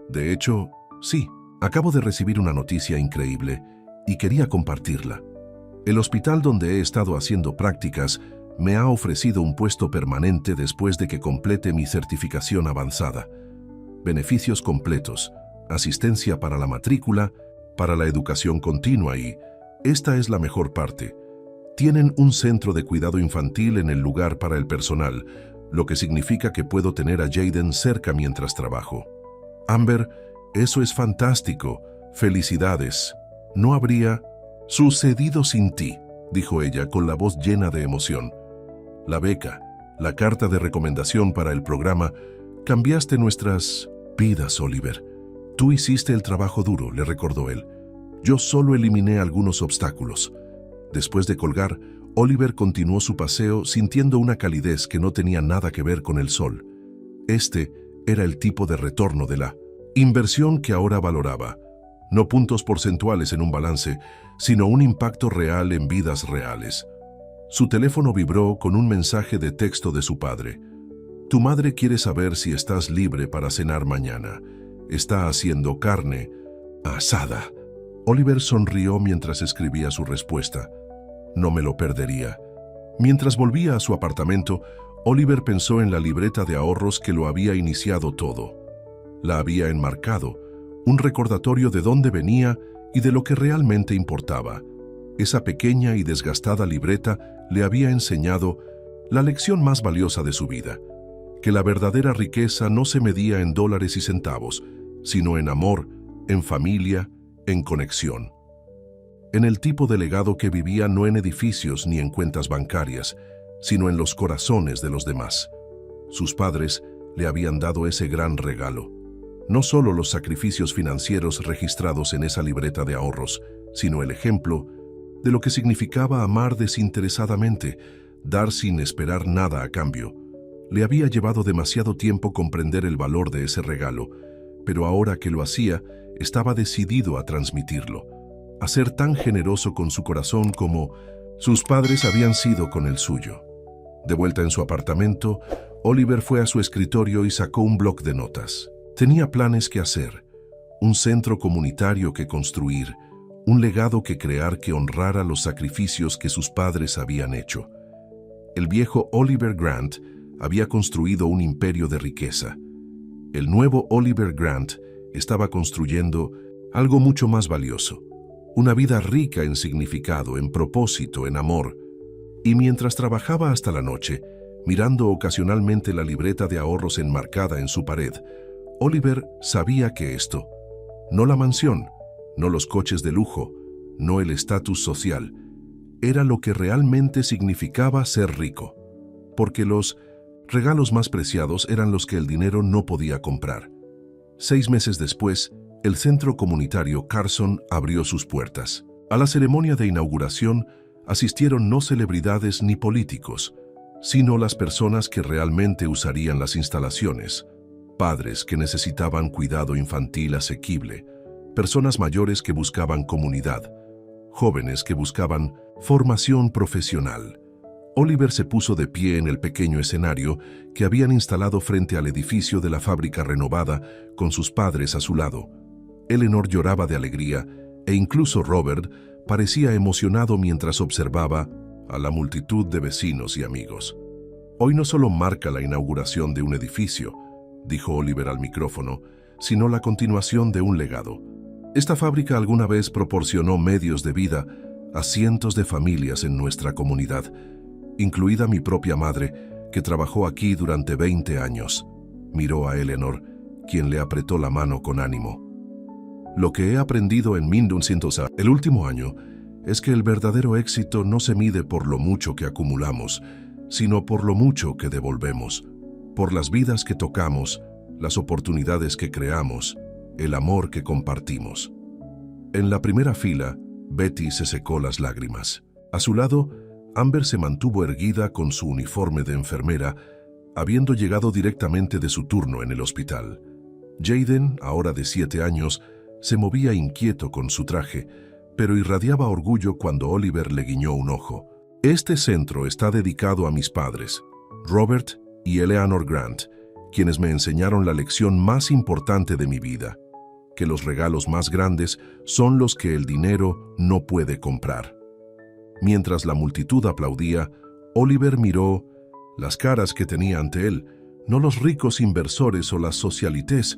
«De hecho, sí. Acabo de recibir una noticia increíble y quería compartirla. El hospital donde he estado haciendo prácticas me ha ofrecido un puesto permanente después de que complete mi certificación avanzada. Beneficios completos, asistencia para la matrícula, para la educación continua y, esta es la mejor parte, tienen un centro de cuidado infantil en el lugar para el personal, lo que significa que puedo tener a Jaden cerca mientras trabajo». «Amber, eso es fantástico. Felicidades. No habría sucedido sin ti», dijo ella con la voz llena de emoción. «La beca, la carta de recomendación para el programa, cambiaste nuestras vidas, Oliver. Tú hiciste el trabajo duro», le recordó él. «Yo solo eliminé algunos obstáculos». Después de colgar, Oliver continuó su paseo sintiendo una calidez que no tenía nada que ver con el sol. Este era el tipo de retorno de la inversión que ahora valoraba. No puntos porcentuales en un balance, sino un impacto real en vidas reales. Su teléfono vibró con un mensaje de texto de su padre. «Tu madre quiere saber si estás libre para cenar mañana. Está haciendo carne asada». Oliver sonrió mientras escribía su respuesta. No me lo perdería. Mientras volvía a su apartamento, Oliver pensó en la libreta de ahorros que lo había iniciado todo. La había enmarcado, un recordatorio de dónde venía y de lo que realmente importaba. Esa pequeña y desgastada libreta le había enseñado la lección más valiosa de su vida, que la verdadera riqueza no se medía en dólares y centavos, sino en amor, en familia, en conexión. En el tipo de legado que vivía no en edificios ni en cuentas bancarias, sino en los corazones de los demás. Sus padres le habían dado ese gran regalo. No solo los sacrificios financieros registrados en esa libreta de ahorros, sino el ejemplo, de lo que significaba amar desinteresadamente, dar sin esperar nada a cambio. Le había llevado demasiado tiempo comprender el valor de ese regalo, pero ahora que lo hacía, estaba decidido a transmitirlo, a ser tan generoso con su corazón como sus padres habían sido con el suyo. De vuelta en su apartamento, Oliver fue a su escritorio y sacó un bloc de notas. Tenía planes que hacer, un centro comunitario que construir, un legado que crear que honrara los sacrificios que sus padres habían hecho. El viejo Oliver Grant había construido un imperio de riqueza. El nuevo Oliver Grant estaba construyendo algo mucho más valioso, una vida rica en significado, en propósito, en amor. Y mientras trabajaba hasta la noche, mirando ocasionalmente la libreta de ahorros enmarcada en su pared, Oliver sabía que esto, no la mansión, no los coches de lujo, no el estatus social, era lo que realmente significaba ser rico, porque los regalos más preciados eran los que el dinero no podía comprar. 6 meses después, el centro comunitario Carson abrió sus puertas. A la ceremonia de inauguración asistieron no celebridades ni políticos, sino las personas que realmente usarían las instalaciones, padres que necesitaban cuidado infantil asequible, personas mayores que buscaban comunidad, jóvenes que buscaban formación profesional. Oliver se puso de pie en el pequeño escenario que habían instalado frente al edificio de la fábrica renovada con sus padres a su lado. Eleanor lloraba de alegría e incluso Robert parecía emocionado mientras observaba a la multitud de vecinos y amigos. Hoy no solo marca la inauguración de un edificio, dijo Oliver al micrófono, sino la continuación de un legado. Esta fábrica alguna vez proporcionó medios de vida a cientos de familias en nuestra comunidad, incluida mi propia madre, que trabajó aquí durante 20 años. Miró a Eleanor, quien le apretó la mano con ánimo. Lo que he aprendido en Mindunsintosa el último año es que el verdadero éxito no se mide por lo mucho que acumulamos, sino por lo mucho que devolvemos, por las vidas que tocamos, las oportunidades que creamos, el amor que compartimos. En la primera fila, Betty se secó las lágrimas. A su lado, Amber se mantuvo erguida con su uniforme de enfermera, habiendo llegado directamente de su turno en el hospital. Jaden, ahora de 7 años, se movía inquieto con su traje, pero irradiaba orgullo cuando Oliver le guiñó un ojo. Este centro está dedicado a mis padres, Robert y Eleanor Grant, quienes me enseñaron la lección más importante de mi vida, que los regalos más grandes son los que el dinero no puede comprar. Mientras la multitud aplaudía, Oliver miró las caras que tenía ante él, no los ricos inversores o las socialites,